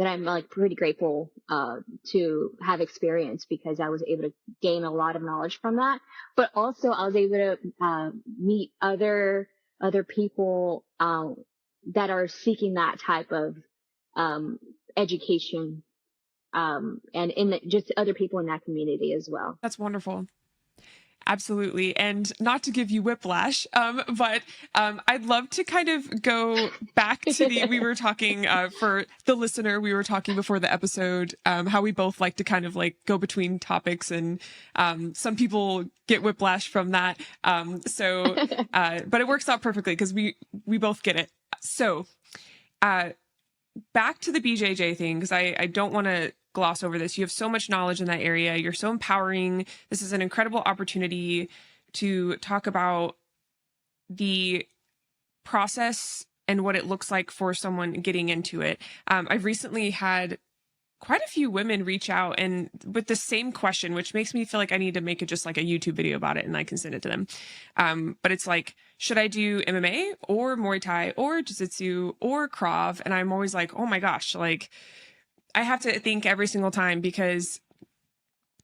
I'm like pretty grateful to have experienced, because I was able to gain a lot of knowledge from that. But also I was able to meet other people that are seeking that type of education, and just other people in that community as well. That's wonderful. Absolutely. And not to give you whiplash, but I'd love to kind of go back to we were talking for the listener, we were talking before the episode, how we both like to kind of like go between topics, and some people get whiplash from that. But it works out perfectly because we both get it. So back to the BJJ thing, because I don't want to gloss over this. You have so much knowledge in that area. You're so empowering. This is an incredible opportunity to talk about the process and what it looks like for someone getting into it. I've recently had quite a few women reach out and with the same question, which makes me feel like I need to make it just like a YouTube video about it and I can send it to them. But it's like, should I do MMA or Muay Thai or Jiu-Jitsu or Krav? And I'm always like, oh my gosh, like I have to think every single time, because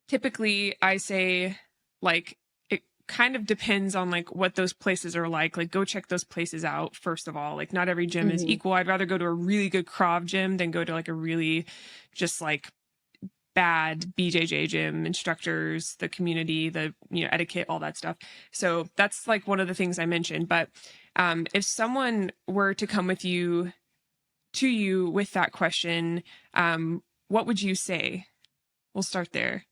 typically I say like, it kind of depends on like what those places are like go check those places out. First of all, like not every gym is equal. I'd rather go to a really good Krav gym than go to like a really just like bad BJJ gym instructors, the community, the, etiquette, all that stuff. So that's like one of the things I mentioned. But if someone were to come to you with that question, what would you say? We'll start there.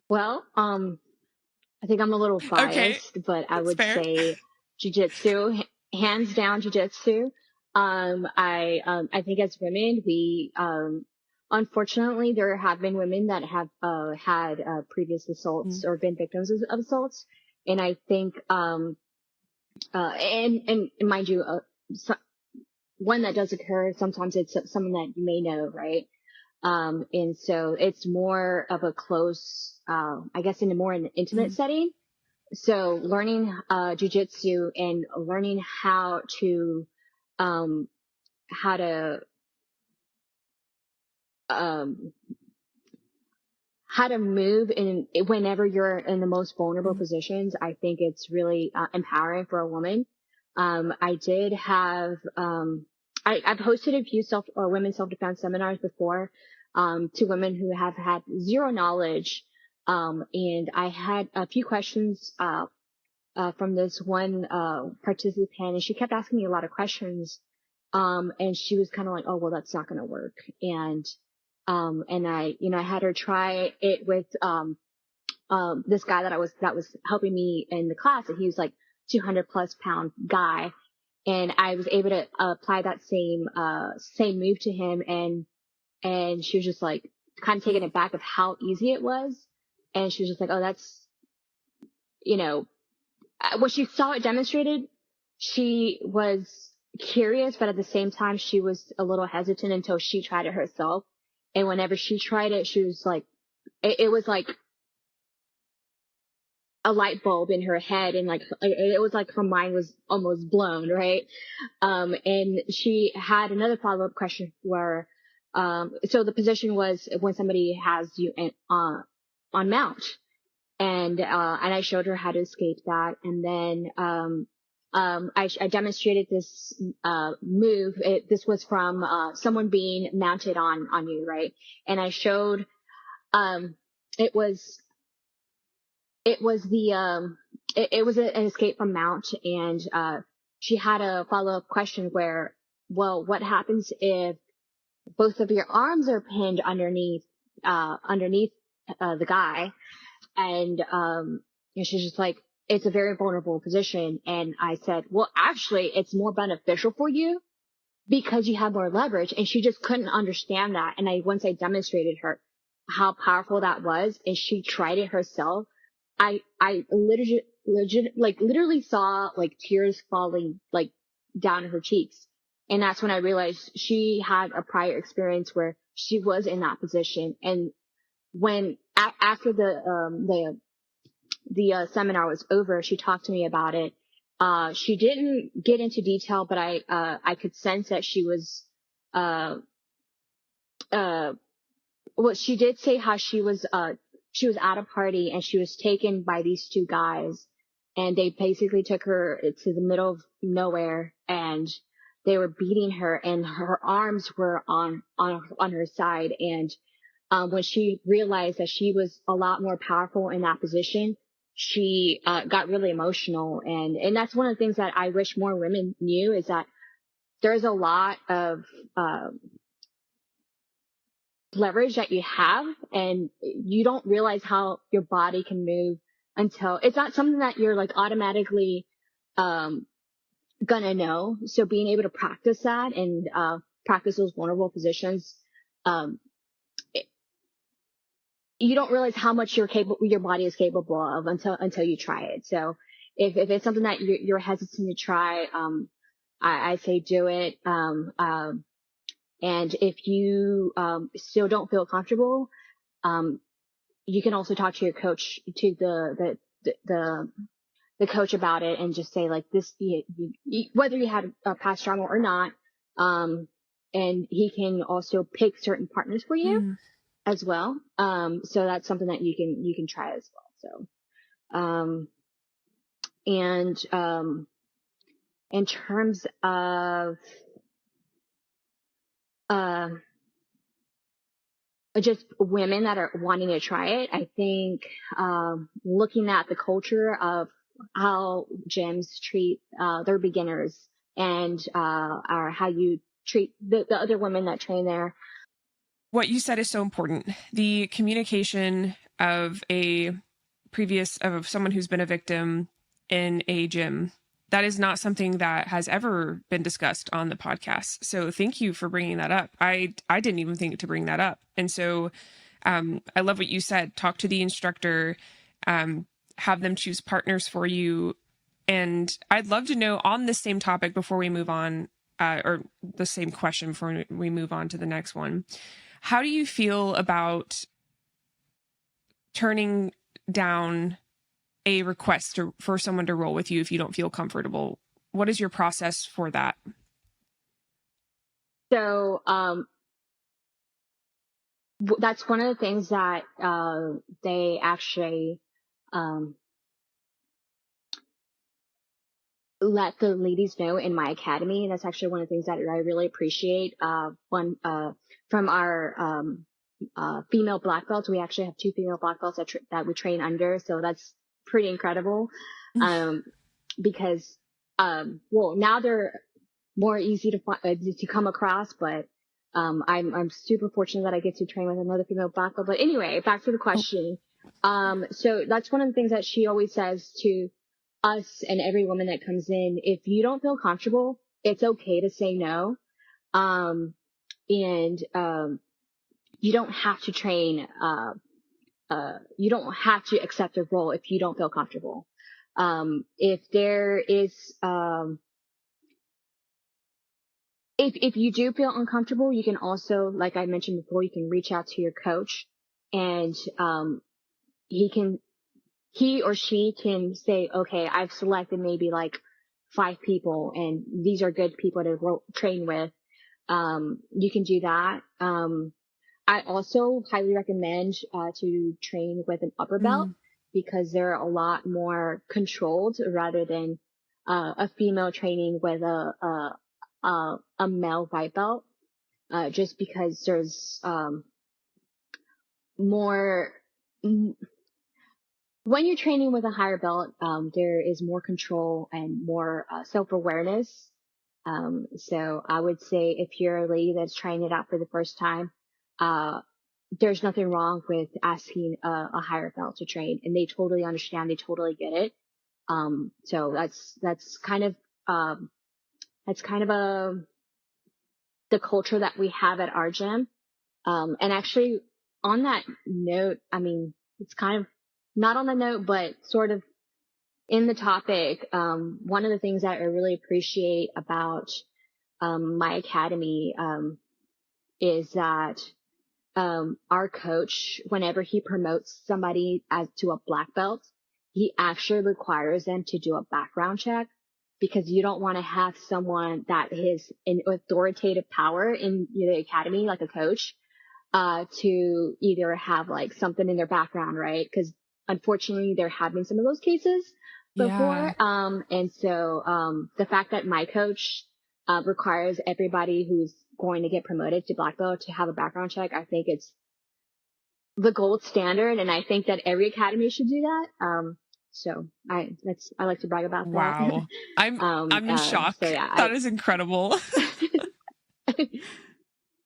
Well, I think I'm a little biased, but I would say jiu-jitsu, hands down jiu-jitsu. I think as women, we, unfortunately, there have been women that have, had, previous assaults or been victims of assaults. And I think, and mind you, one that does occur, sometimes it's someone that you may know, right? And so it's more of a close, I guess in an intimate setting. So learning, jujitsu and learning how to, um, how to, um, how to move whenever you're in the most vulnerable positions. I think it's really empowering for a woman. I did have, I've hosted a few women's self-defense seminars before, to women who have had zero knowledge. And I had a few questions, from this one, participant, and she kept asking me a lot of questions. And she was kind of like, oh, well, that's not going to work. And I had her try it with, this guy that was helping me in the class, and he was like 200+ pound guy. And I was able to apply that same move to him. And she was just like kind of taken aback of how easy it was. And she was just like, oh, that's, when she saw it demonstrated, she was curious, but at the same time, she was a little hesitant until she tried it herself. And whenever she tried it, she was like, it was like a light bulb in her head, and like, it was like her mind was almost blown, right? And she had another follow-up question where, so the position was when somebody has you on mount. And I showed her how to escape that. And then, I demonstrated this, move. This was from, someone being mounted on you, right? And I showed, it was an escape from mount. And, she had a follow-up question where, well, what happens if both of your arms are pinned underneath the guy? And she's just like, it's a very vulnerable position. And I said, well, actually, it's more beneficial for you because you have more leverage. And she just couldn't understand that. And once I demonstrated her how powerful that was, and she tried it herself, I literally saw like tears falling like down her cheeks. And that's when I realized she had a prior experience where she was in that position. And when after the seminar was over, she talked to me about it. She didn't get into detail, but I could sense that she was, well, she did say how she was at a party and she was taken by these two guys, and they basically took her to the middle of nowhere, and they were beating her, and her arms were on her side. And when she realized that she was a lot more powerful in that position, she got really emotional. And that's one of the things that I wish more women knew, is that there's a lot of leverage that you have, and you don't realize how your body can move until it's not something that you're like automatically gonna know. So being able to practice that and practice those vulnerable positions, you don't realize how much your body is capable of until you try it. So if it's something that you're hesitant to try, I say do it. And if you still don't feel comfortable, you can also talk to your coach, to the coach about it, and just say like this, whether you had a past trauma or not. And he can also pick certain partners for you as well. So that's something that you can try as well. So, and in terms of, just women that are wanting to try it. I think, looking at the culture of how gyms treat, their beginners and, or how you treat the other women that train there. What you said is so important. The communication of of someone who's been a victim in a gym. That is not something that has ever been discussed on the podcast. So thank you for bringing that up. I didn't even think to bring that up. And so I love what you said. Talk to the instructor, have them choose partners for you. And I'd love to know on this same topic before we move on, or the same question before we move on to the next one. How do you feel about turning down a request for someone to roll with you if you don't feel comfortable? What is your process for that? So, that's one of the things that, they actually, let the ladies know in my academy. That's actually one of the things that I really appreciate. From our, female black belts, we actually have 2 female black belts that we train under. So that's pretty incredible. Because, well, now they're more easy to come across, but, I'm super fortunate that I get to train with another female black belt. But anyway, back to the question. So that's one of the things that she always says to us and every woman that comes in. If you don't feel comfortable, it's okay to say no. And you don't have to train, you don't have to accept a role if you don't feel comfortable. If there is, if you do feel uncomfortable, you can also, like I mentioned before, you can reach out to your coach, and he or she can say, okay, I've selected maybe like 5 people and these are good people to train with. You can do that. I also highly recommend, to train with an upper belt because they're a lot more controlled rather than, a female training with a male white belt, just because there's, more, when you're training with a higher belt, there is more control and more, self-awareness. So I would say if you're a lady that's trying it out for the first time, there's nothing wrong with asking a higher belt to train, and they totally understand. They totally get it. So that's kind of, the culture that we have at our gym. And actually on that note, I mean, it's kind of not on the note, but sort of in the topic. One of the things that I really appreciate about, my academy, is that, our coach, whenever he promotes somebody to a black belt, he actually requires them to do a background check, because you don't want to have someone that is an authoritative power in the academy, like a coach, to either have like something in their background, right? Because unfortunately there have been some of those cases before. Yeah. And so, the fact that my coach, requires everybody who's going to get promoted to black belt to have a background check, I think it's the gold standard. And I think that every academy should do that. So I like to brag about that. Wow. I'm in shock. So yeah, that is incredible.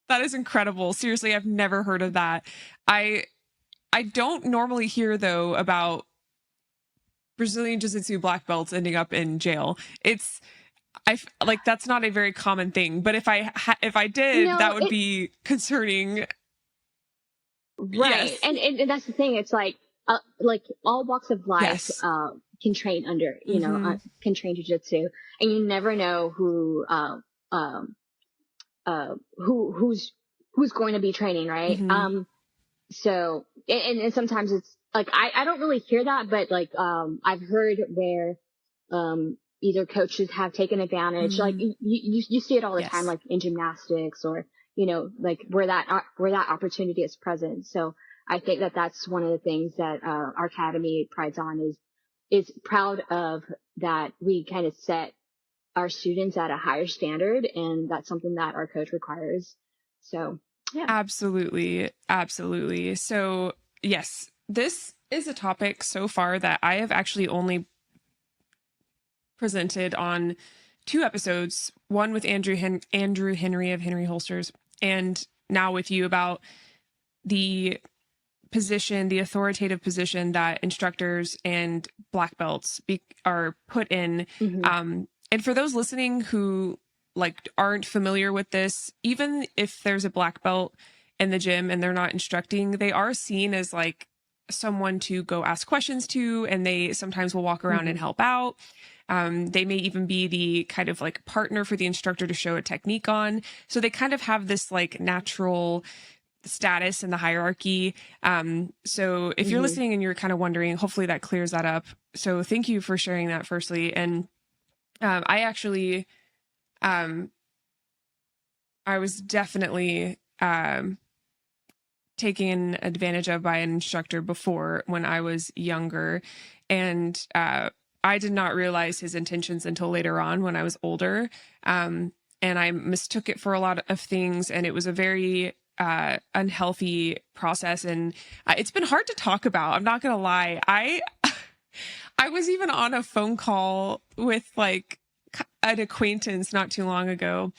That is incredible. Seriously, I've never heard of that. I don't normally hear though about Brazilian Jiu-Jitsu black belts ending up in jail. Like that's not a very common thing, but if I did, that would be concerning. Right. Yes. And that's the thing. It's like all walks of life, Yes. Can train under, can train jiu-jitsu, and you never know who's going to be training, right? So, and sometimes it's like, I don't really hear that, but like, I've heard where, either coaches have taken advantage, like you see it all the time, like in gymnastics or, like where that opportunity is present. So I think that that's one of the things that, our academy prides on, is proud of, that we kind of set our students at a higher standard. And that's something that our coach requires. So, Yeah. Absolutely. Absolutely. So, yes, this is a topic so far that I have actually only presented on 2 episodes, one with Andrew Henry of Henry Holsters, and now with you about the position, the authoritative position that instructors and black belts are put in. Mm-hmm. And for those listening who like aren't familiar with this, even if there's a black belt in the gym and they're not instructing, they are seen as like someone to go ask questions to, and they sometimes will walk around and help out. They may even be the kind of like partner for the instructor to show a technique on. So they kind of have this like natural status in the hierarchy. So if you're listening and you're kind of wondering, hopefully that clears that up. So thank you for sharing that firstly. And I actually, I was definitely taken advantage of by an instructor before when I was younger. And I did not realize his intentions until later on when I was older. And I mistook it for a lot of things. And it was a very unhealthy process. And it's been hard to talk about. I'm not going to lie. I was even on a phone call with like an acquaintance not too long ago,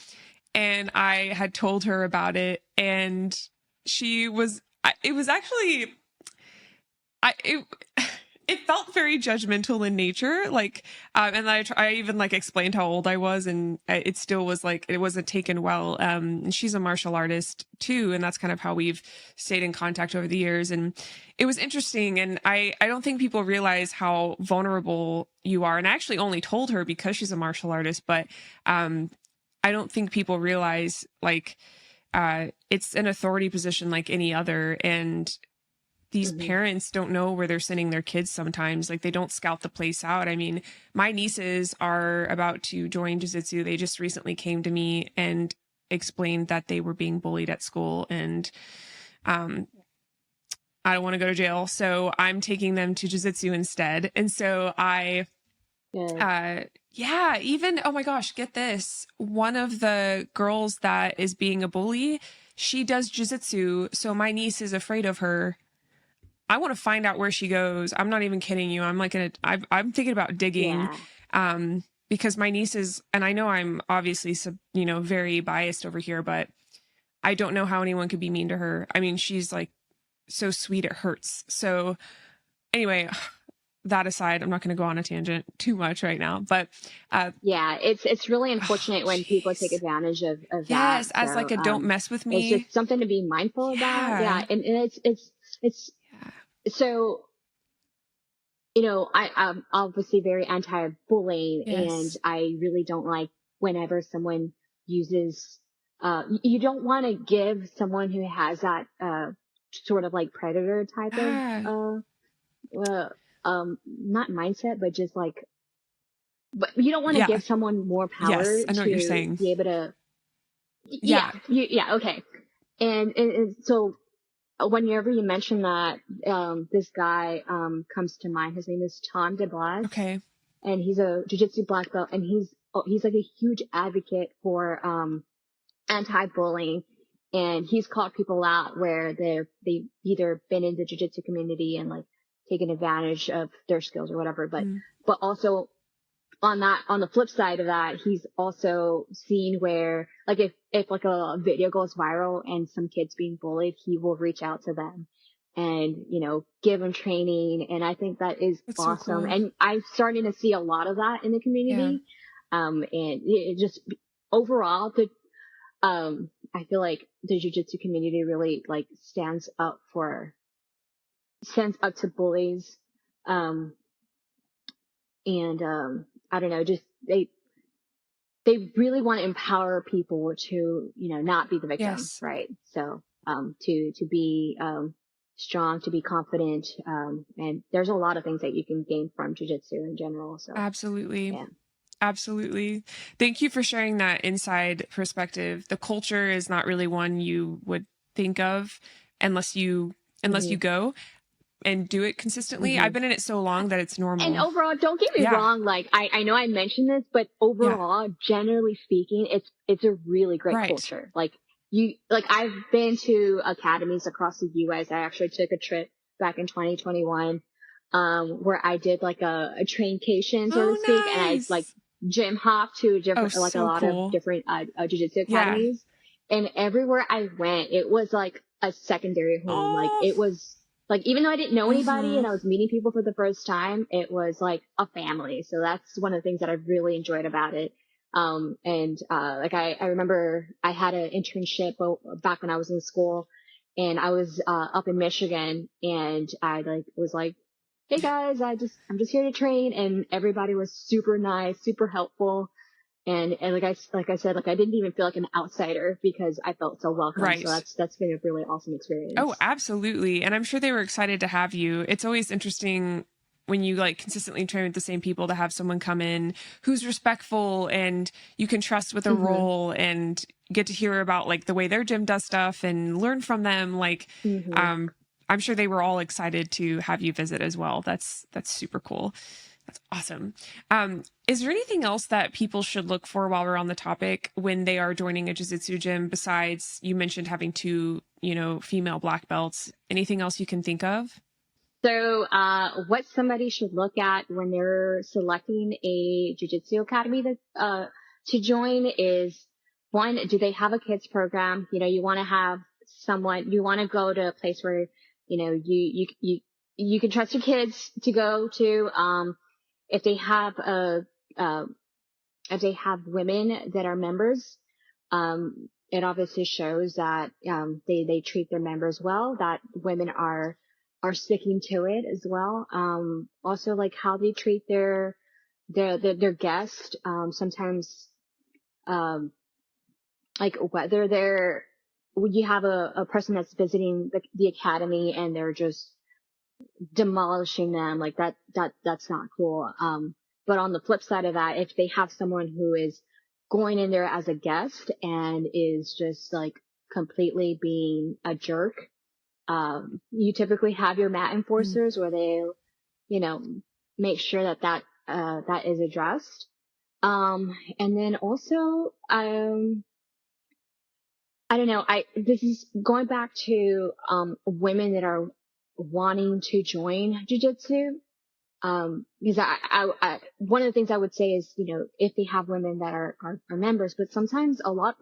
and I had told her about it, and it was actually, it felt very judgmental in nature. Like, and I even like explained how old I was, and it still was like, it wasn't taken well. And she's a martial artist too. And that's kind of how we've stayed in contact over the years. And it was interesting. And I don't think people realize how vulnerable you are. And I actually only told her because she's a martial artist, but, I don't think people realize like, it's an authority position like any other. And these parents don't know where they're sending their kids sometimes. Like they don't scout the place out. I mean, my nieces are about to join jiu-jitsu. They just recently came to me and explained that they were being bullied at school, and I don't want to go to jail. So I'm taking them to jiu-jitsu instead. And so even, oh my gosh, get this. One of the girls that is being a bully, she does jiu-jitsu. So my niece is afraid of her. I want to find out where she goes. I'm not even kidding you. I'm like, I'm thinking about digging, because my niece is, and I know I'm obviously, very biased over here, but I don't know how anyone could be mean to her. I mean, she's like so sweet, it hurts. So anyway, that aside, I'm not going to go on a tangent too much right now, but it's really unfortunate when people take advantage of that. Yes, as like a don't mess with me. It's just something to be mindful about. Yeah, and it's so, I'm obviously very anti-bullying, and I really don't like whenever someone uses, you don't want to give someone who has that, sort of like predator type of, not mindset, but just like, but you don't want to give someone more power I know what you're saying. Be able to, okay. And so, whenever you mention that, this guy, comes to mind. His name is Tom DeBlas. Okay. And he's a jiu-jitsu black belt, and he's like a huge advocate for, anti-bullying. And he's called people out where they've either been in the jiu-jitsu community and like taken advantage of their skills or whatever. But also on the flip side of that, he's also seen where, like, if like a video goes viral and some kids being bullied, he will reach out to them and, give them training. And I think that is awesome. So cool. And I'm starting to see a lot of that in the community. And it just overall, I feel like the jiu-jitsu community really like stands up to bullies. I don't know, just they really want to empower people to, not be the victim, right? So, to be, strong, to be confident. And there's a lot of things that you can gain from jiu-jitsu in general. So absolutely. Yeah. Absolutely. Thank you for sharing that inside perspective. The culture is not really one you would think of unless you go and do it consistently. I've been in it so long that it's normal. And overall, don't get me wrong. Like, I know I mentioned this, but overall, generally speaking, it's a really great culture. Like, I've been to academies across the US. I actually took a trip back in 2021, where I did like a traincation, so to speak. And I like nice. gym hopped to Oh, different, like a so lot of cool. different, jiu-jitsu Yeah. academies. And everywhere I went, it was like a secondary home. Like Oh. it was like, even though I didn't know anybody Mm-hmm. and I was meeting people for the first time, it was like a family. So that's one of the things that I really enjoyed about it. Like I remember I had an internship back when I was in school, and I was, up in Michigan, and I like was like, hey guys, I'm just here to train. And everybody was super nice, super helpful. And like I said, like I didn't even feel like an outsider because I felt so welcome. So Right. that's been a really awesome Oh, experience. absolutely. And I'm sure they were excited to have you. It's always interesting when you like consistently train with the same people to have someone come in who's respectful and you can trust with a Mm-hmm. role and get to hear about like the way their gym does stuff and learn from them. Like, Mm-hmm. um, I'm sure they were all excited to have you visit as well. That's super cool. That's awesome. Is there anything else that people should look for while we're on the topic when they are joining a jiu-jitsu gym besides you mentioned having two, female black belts? Anything else you can think of? So, what somebody should look at when they're selecting a jiu-jitsu academy to join is, one, do they have a kids program? You want to have someone, you want to go to a place where, you can trust your kids to go to. If they have uh, if they have women that are members, it obviously shows that, they treat their members well, that women are sticking to it as well. Also like how they treat their guest. Sometimes, um, like whether you have a person that's visiting the academy and they're just demolishing them, like that's not cool. But on the flip side of that, if they have someone who is going in there as a guest and is just like completely being a jerk, you typically have your mat Mm. enforcers where they, you know, make sure that is addressed. And then also, I don't know. This is going back to, women that are wanting to join jujitsu. Because one of the things I would say is, if they have women that are members, but sometimes a lot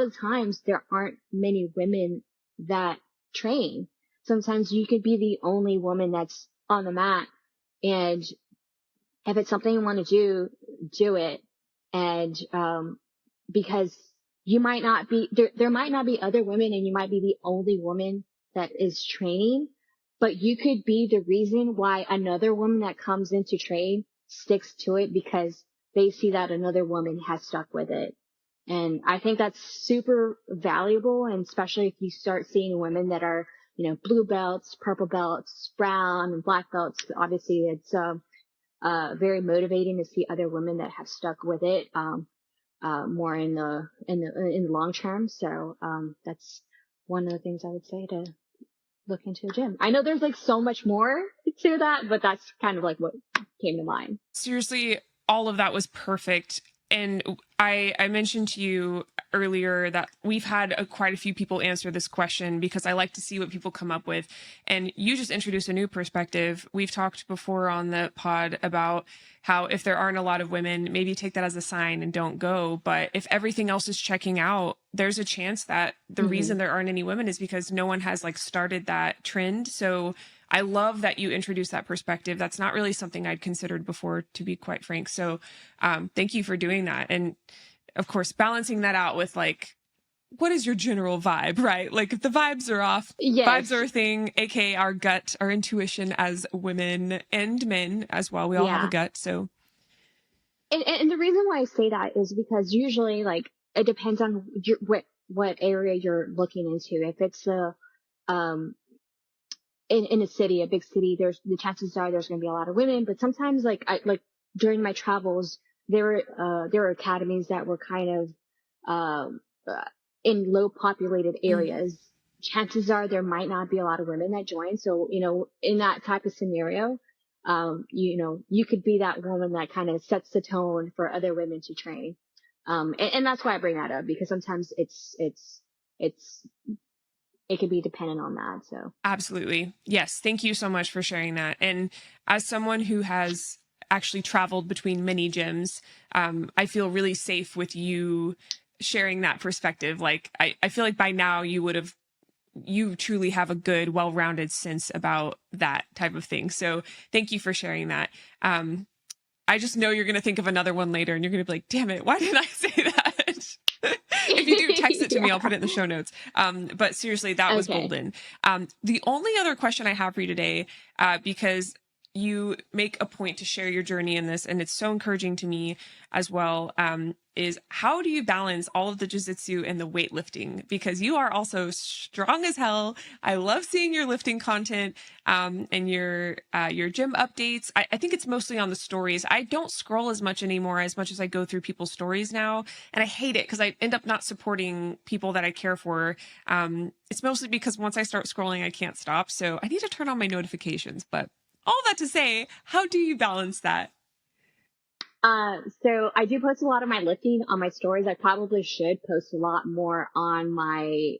of times there aren't many women that train. Sometimes you could be the only woman that's on the mat. And if it's something you want to do it. And, because you might not be there might not be other women and you might be the only woman that is training, but you could be the reason why another woman that comes in to train sticks to it because they see that another woman has stuck with it. And I think that's super valuable. And especially if you start seeing women that are, blue belts, purple belts, brown and black belts, obviously it's, very motivating to see other women that have stuck with it. More in the long term. So, that's one of the things I would say to look into a gym. I know there's like so much more to that, but that's kind of like what came to mind. Seriously, all of that was perfect. And I mentioned to you earlier that we've had quite a few people answer this question because I like to see what people come up with. And you just introduced a new perspective. We've talked before on the pod about how if there aren't a lot of women, maybe take that as a sign and don't go. But if everything else is checking out, there's a chance that the Mm-hmm. reason there aren't any women is because no one has like started that trend. So I love that you introduced that perspective. That's not really something I'd considered before, to be quite frank. So thank you for doing that. And of course, balancing that out with like, what is your general vibe, right? Like if the vibes are off, vibes Yes. are a thing, aka our gut, our intuition as women and men as well. We all have a Yeah. gut. So, And the reason why I say that is because usually like it depends on what area you're looking into. If it's um, in a city, a big city, the chances are there's going to be a lot of women, but sometimes like during my travels, there were academies that were kind of, in low populated mm, areas. Chances are there might not be a lot of women that join. So, in that type of scenario, you could be that woman that kind of sets the tone for other women to train. And that's why I bring that up because sometimes it's it could be dependent on that. So absolutely. Yes. Thank you so much for sharing that. And as someone who has actually traveled between many gyms, I feel really safe with you sharing that perspective. Like, I feel like by now you truly have a good, well-rounded sense about that type of thing. So thank you for sharing that. I just know you're going to think of another one later and you're going to be like, damn it, why didn't I say that? If you do, text it to me. I'll put it in the show notes. But seriously, that was golden. The only other question I have for you today, because you make a point to share your journey in this, and it's so encouraging to me as well, is how do you balance all of the jiu-jitsu and the weightlifting? Because you are also strong as hell. I love seeing your lifting content, and your gym updates. I think it's mostly on the stories. I don't scroll as much anymore, as much as I go through people's stories now. And I hate it because I end up not supporting people that I care for. It's mostly because once I start scrolling, I can't stop. So I need to turn on my notifications, but all that to say, how do you balance that? So I do post a lot of my lifting on my stories. I probably should post a lot more on my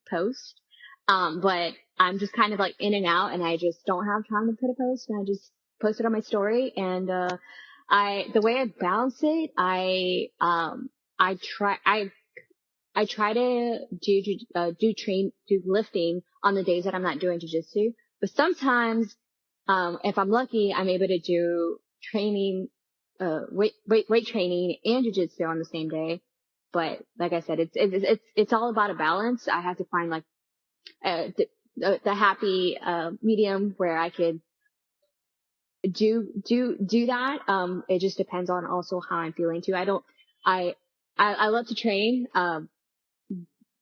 post. But I'm just kind of like in and out, and I just don't have time to put a post, and I just post it on my story. And the way I balance it, I try to do lifting on the days that I'm not doing jiu-jitsu. But sometimes, if I'm lucky, I'm able to do training, weight training and jiu-jitsu on the same day. But like I said, it's all about a balance. I have to find like, the happy, medium where I could do that. It just depends on also how I'm feeling too. I love to train,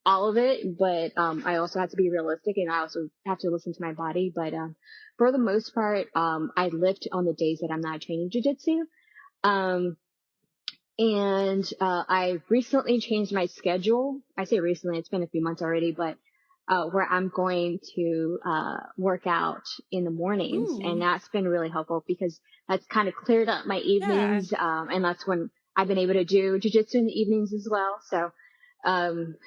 all of it, but I also have to be realistic, and I also have to listen to my body. But for the most part, I lift on the days that I'm not training jiu-jitsu. And I recently changed my schedule. I say recently, it's been a few months already, but where I'm going to work out in the mornings. Ooh. And that's been really helpful because that's kind of cleared up my evenings. Yeah. And that's when I've been able to do jiu-jitsu in the evenings as well. So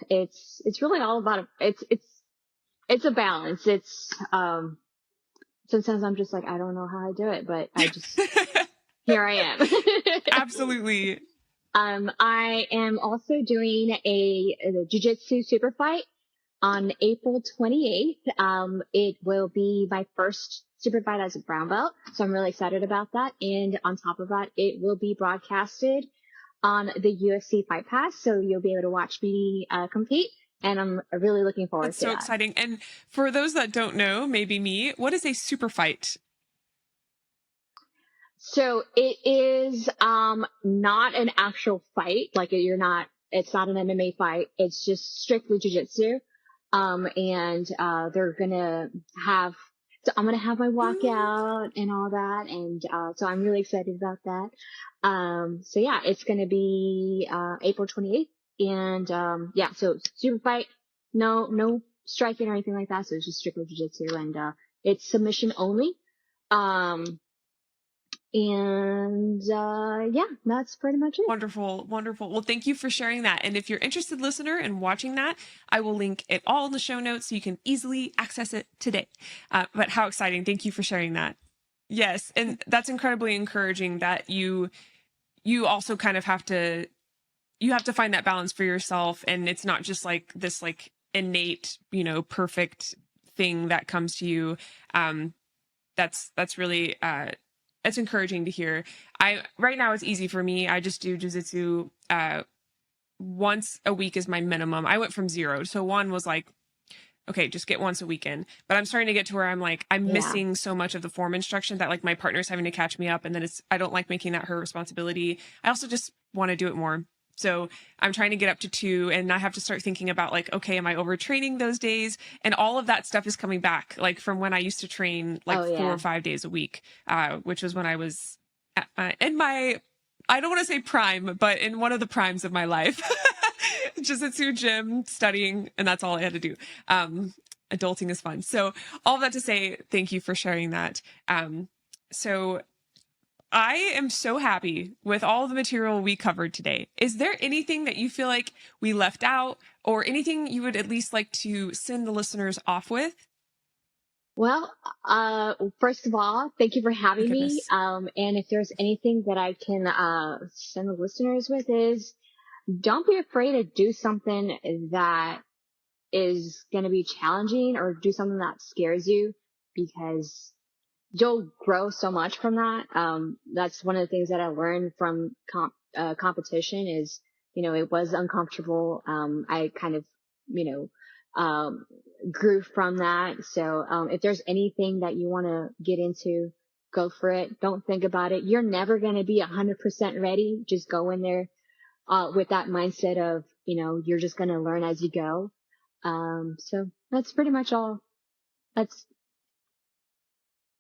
it's really all about, it's a balance. Sometimes I'm just like, I don't know how I do it, but I just, here I am. Absolutely. I am also doing a jiu-jitsu super fight on April 28th. It will be my first super fight as a brown belt. So I'm really excited about that. And on top of that, it will be broadcasted on the UFC Fight Pass. So you'll be able to watch me compete. And I'm really looking forward That's to that. so exciting. And for those that don't know, maybe me, what is a super fight? So it is not an actual fight. Like it's not an MMA fight. It's just strictly jiu-jitsu. And they're gonna have, so I'm gonna have my walkout and all that. And so I'm really excited about that. So yeah, it's gonna be April 28th. And yeah, so super fight, no striking or anything like that. So it's just strictly jiu-jitsu, and it's submission only. And yeah, that's pretty much it. Wonderful, wonderful. Well, thank you for sharing that. And if you're interested, listener, in watching that, I will link it all in the show notes so you can easily access it today. But how exciting. Thank you for sharing that. Yes. And that's incredibly encouraging that you also kind of have to find that balance for yourself. And it's not just like this like innate, perfect thing that comes to you. That's really, it's encouraging to hear. Right now it's easy for me. I just do jiu-jitsu once a week is my minimum. I went from 0. So 1 was like, okay, just get once a weekend. But I'm starting to get to where I'm like, I'm missing so much of the form instruction that like my partner's having to catch me up. And then I don't like making that her responsibility. I also just want to do it more. So I'm trying to get up to 2, and I have to start thinking about like, okay, am I overtraining those days? And all of that stuff is coming back, like from when I used to train like 4 or 5 days a week, which was when I was in my, I don't want to say prime, but in one of the primes of my life, jiu-jitsu, gym, studying, and that's all I had to do. Adulting is fun. So all of that to say, thank you for sharing that. So I am so happy with all the material we covered today. Is there anything that you feel like we left out or anything you would at least like to send the listeners off with? Well, first of all, thank you for having me. Goodness. And if there's anything that I can send the listeners with is don't be afraid to do something that is going to be challenging or do something that scares you, because you'll grow so much from that. That's one of the things that I learned from competition is, it was uncomfortable. I kind of, grew from that. So, if there's anything that you want to get into, go for it. Don't think about it. You're never going to be 100% ready. Just go in there, with that mindset of, you're just going to learn as you go. So that's pretty much all. That's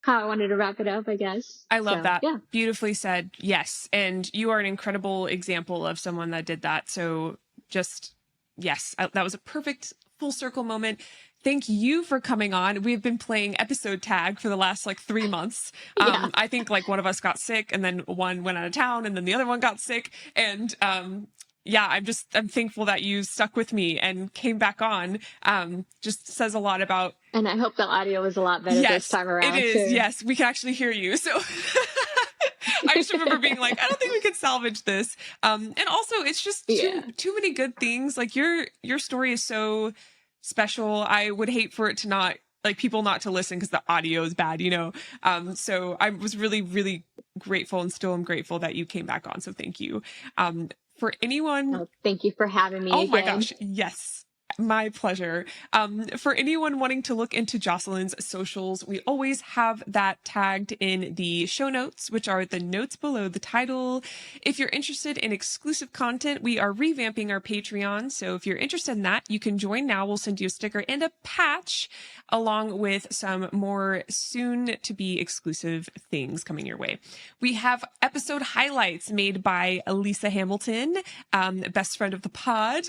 how I wanted to wrap it up, I guess. I love that. Yeah. Beautifully said. Yes. And you are an incredible example of someone that did that. So just, yes, that was a perfect full circle moment. Thank you for coming on. We've been playing episode tag for the last 3 months. Yeah. I think one of us got sick and then one went out of town and then the other one got sick. And, yeah, I'm thankful that you stuck with me and came back on. Just says a lot about. And I hope the audio was a lot better this time around. It is. Too. Yes, we can actually hear you. So I just remember being like, I don't think we can salvage this. And also it's just too many good things. Your story is so special. I would hate for it to not people not to listen because the audio is bad, So I was really, really grateful and still am grateful that you came back on. So thank you. For anyone. Thank you for having me. Oh again. My gosh. Yes. My pleasure. For anyone wanting to look into Jocelyn's socials, we always have that tagged in the show notes, which are the notes below the title. If you're interested in exclusive content, we are revamping our Patreon. So if you're interested in that, you can join now. We'll send you a sticker and a patch along with some more soon to be exclusive things coming your way. We have episode highlights made by Lisa Hamilton, best friend of the pod.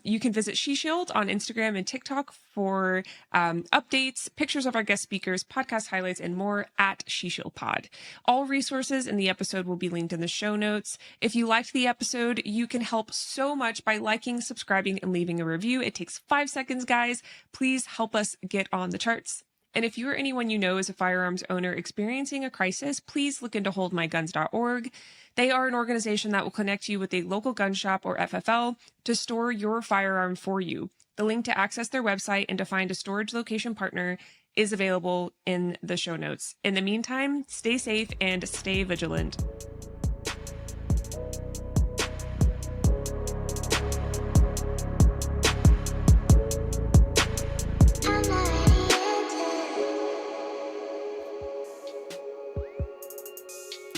You can visit Shield on Instagram and TikTok for updates, pictures of our guest speakers, podcast highlights, and more at Shield Pod. All resources in the episode will be linked in the show notes. If you liked the episode, you can help so much by liking, subscribing, and leaving a review. It takes 5 seconds, guys. Please help us get on the charts. And if you or anyone you know is a firearms owner experiencing a crisis, please look into holdmyguns.org. They are an organization that will connect you with a local gun shop or FFL to store your firearm for you. The link to access their website and to find a storage location partner is available in the show notes. In the meantime, stay safe and stay vigilant.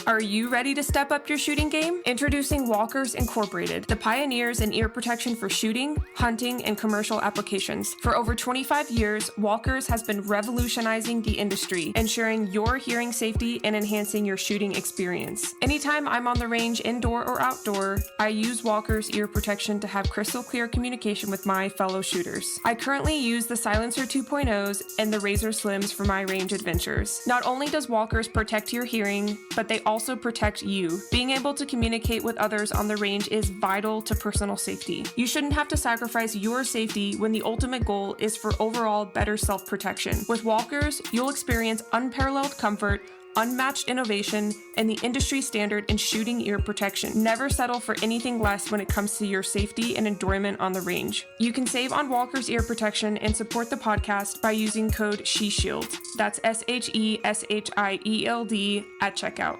Are you ready to step up your shooting game? Introducing Walkers Incorporated, the pioneers in ear protection for shooting, hunting, and commercial applications. For over 25 years, Walkers has been revolutionizing the industry, ensuring your hearing safety and enhancing your shooting experience. Anytime I'm on the range, indoor or outdoor, I use Walkers ear protection to have crystal clear communication with my fellow shooters. I currently use the Silencer 2.0s and the Razor Slims for my range adventures. Not only does Walkers protect your hearing, but they also protect you. Being able to communicate with others on the range is vital to personal safety. You shouldn't have to sacrifice your safety when the ultimate goal is for overall better self-protection. With Walkers, you'll experience unparalleled comfort, unmatched innovation, and the industry standard in shooting ear protection. Never settle for anything less when it comes to your safety and enjoyment on the range. You can save on Walker's ear protection and support the podcast by using code SHESHIELD. That's SHESHIELD at checkout.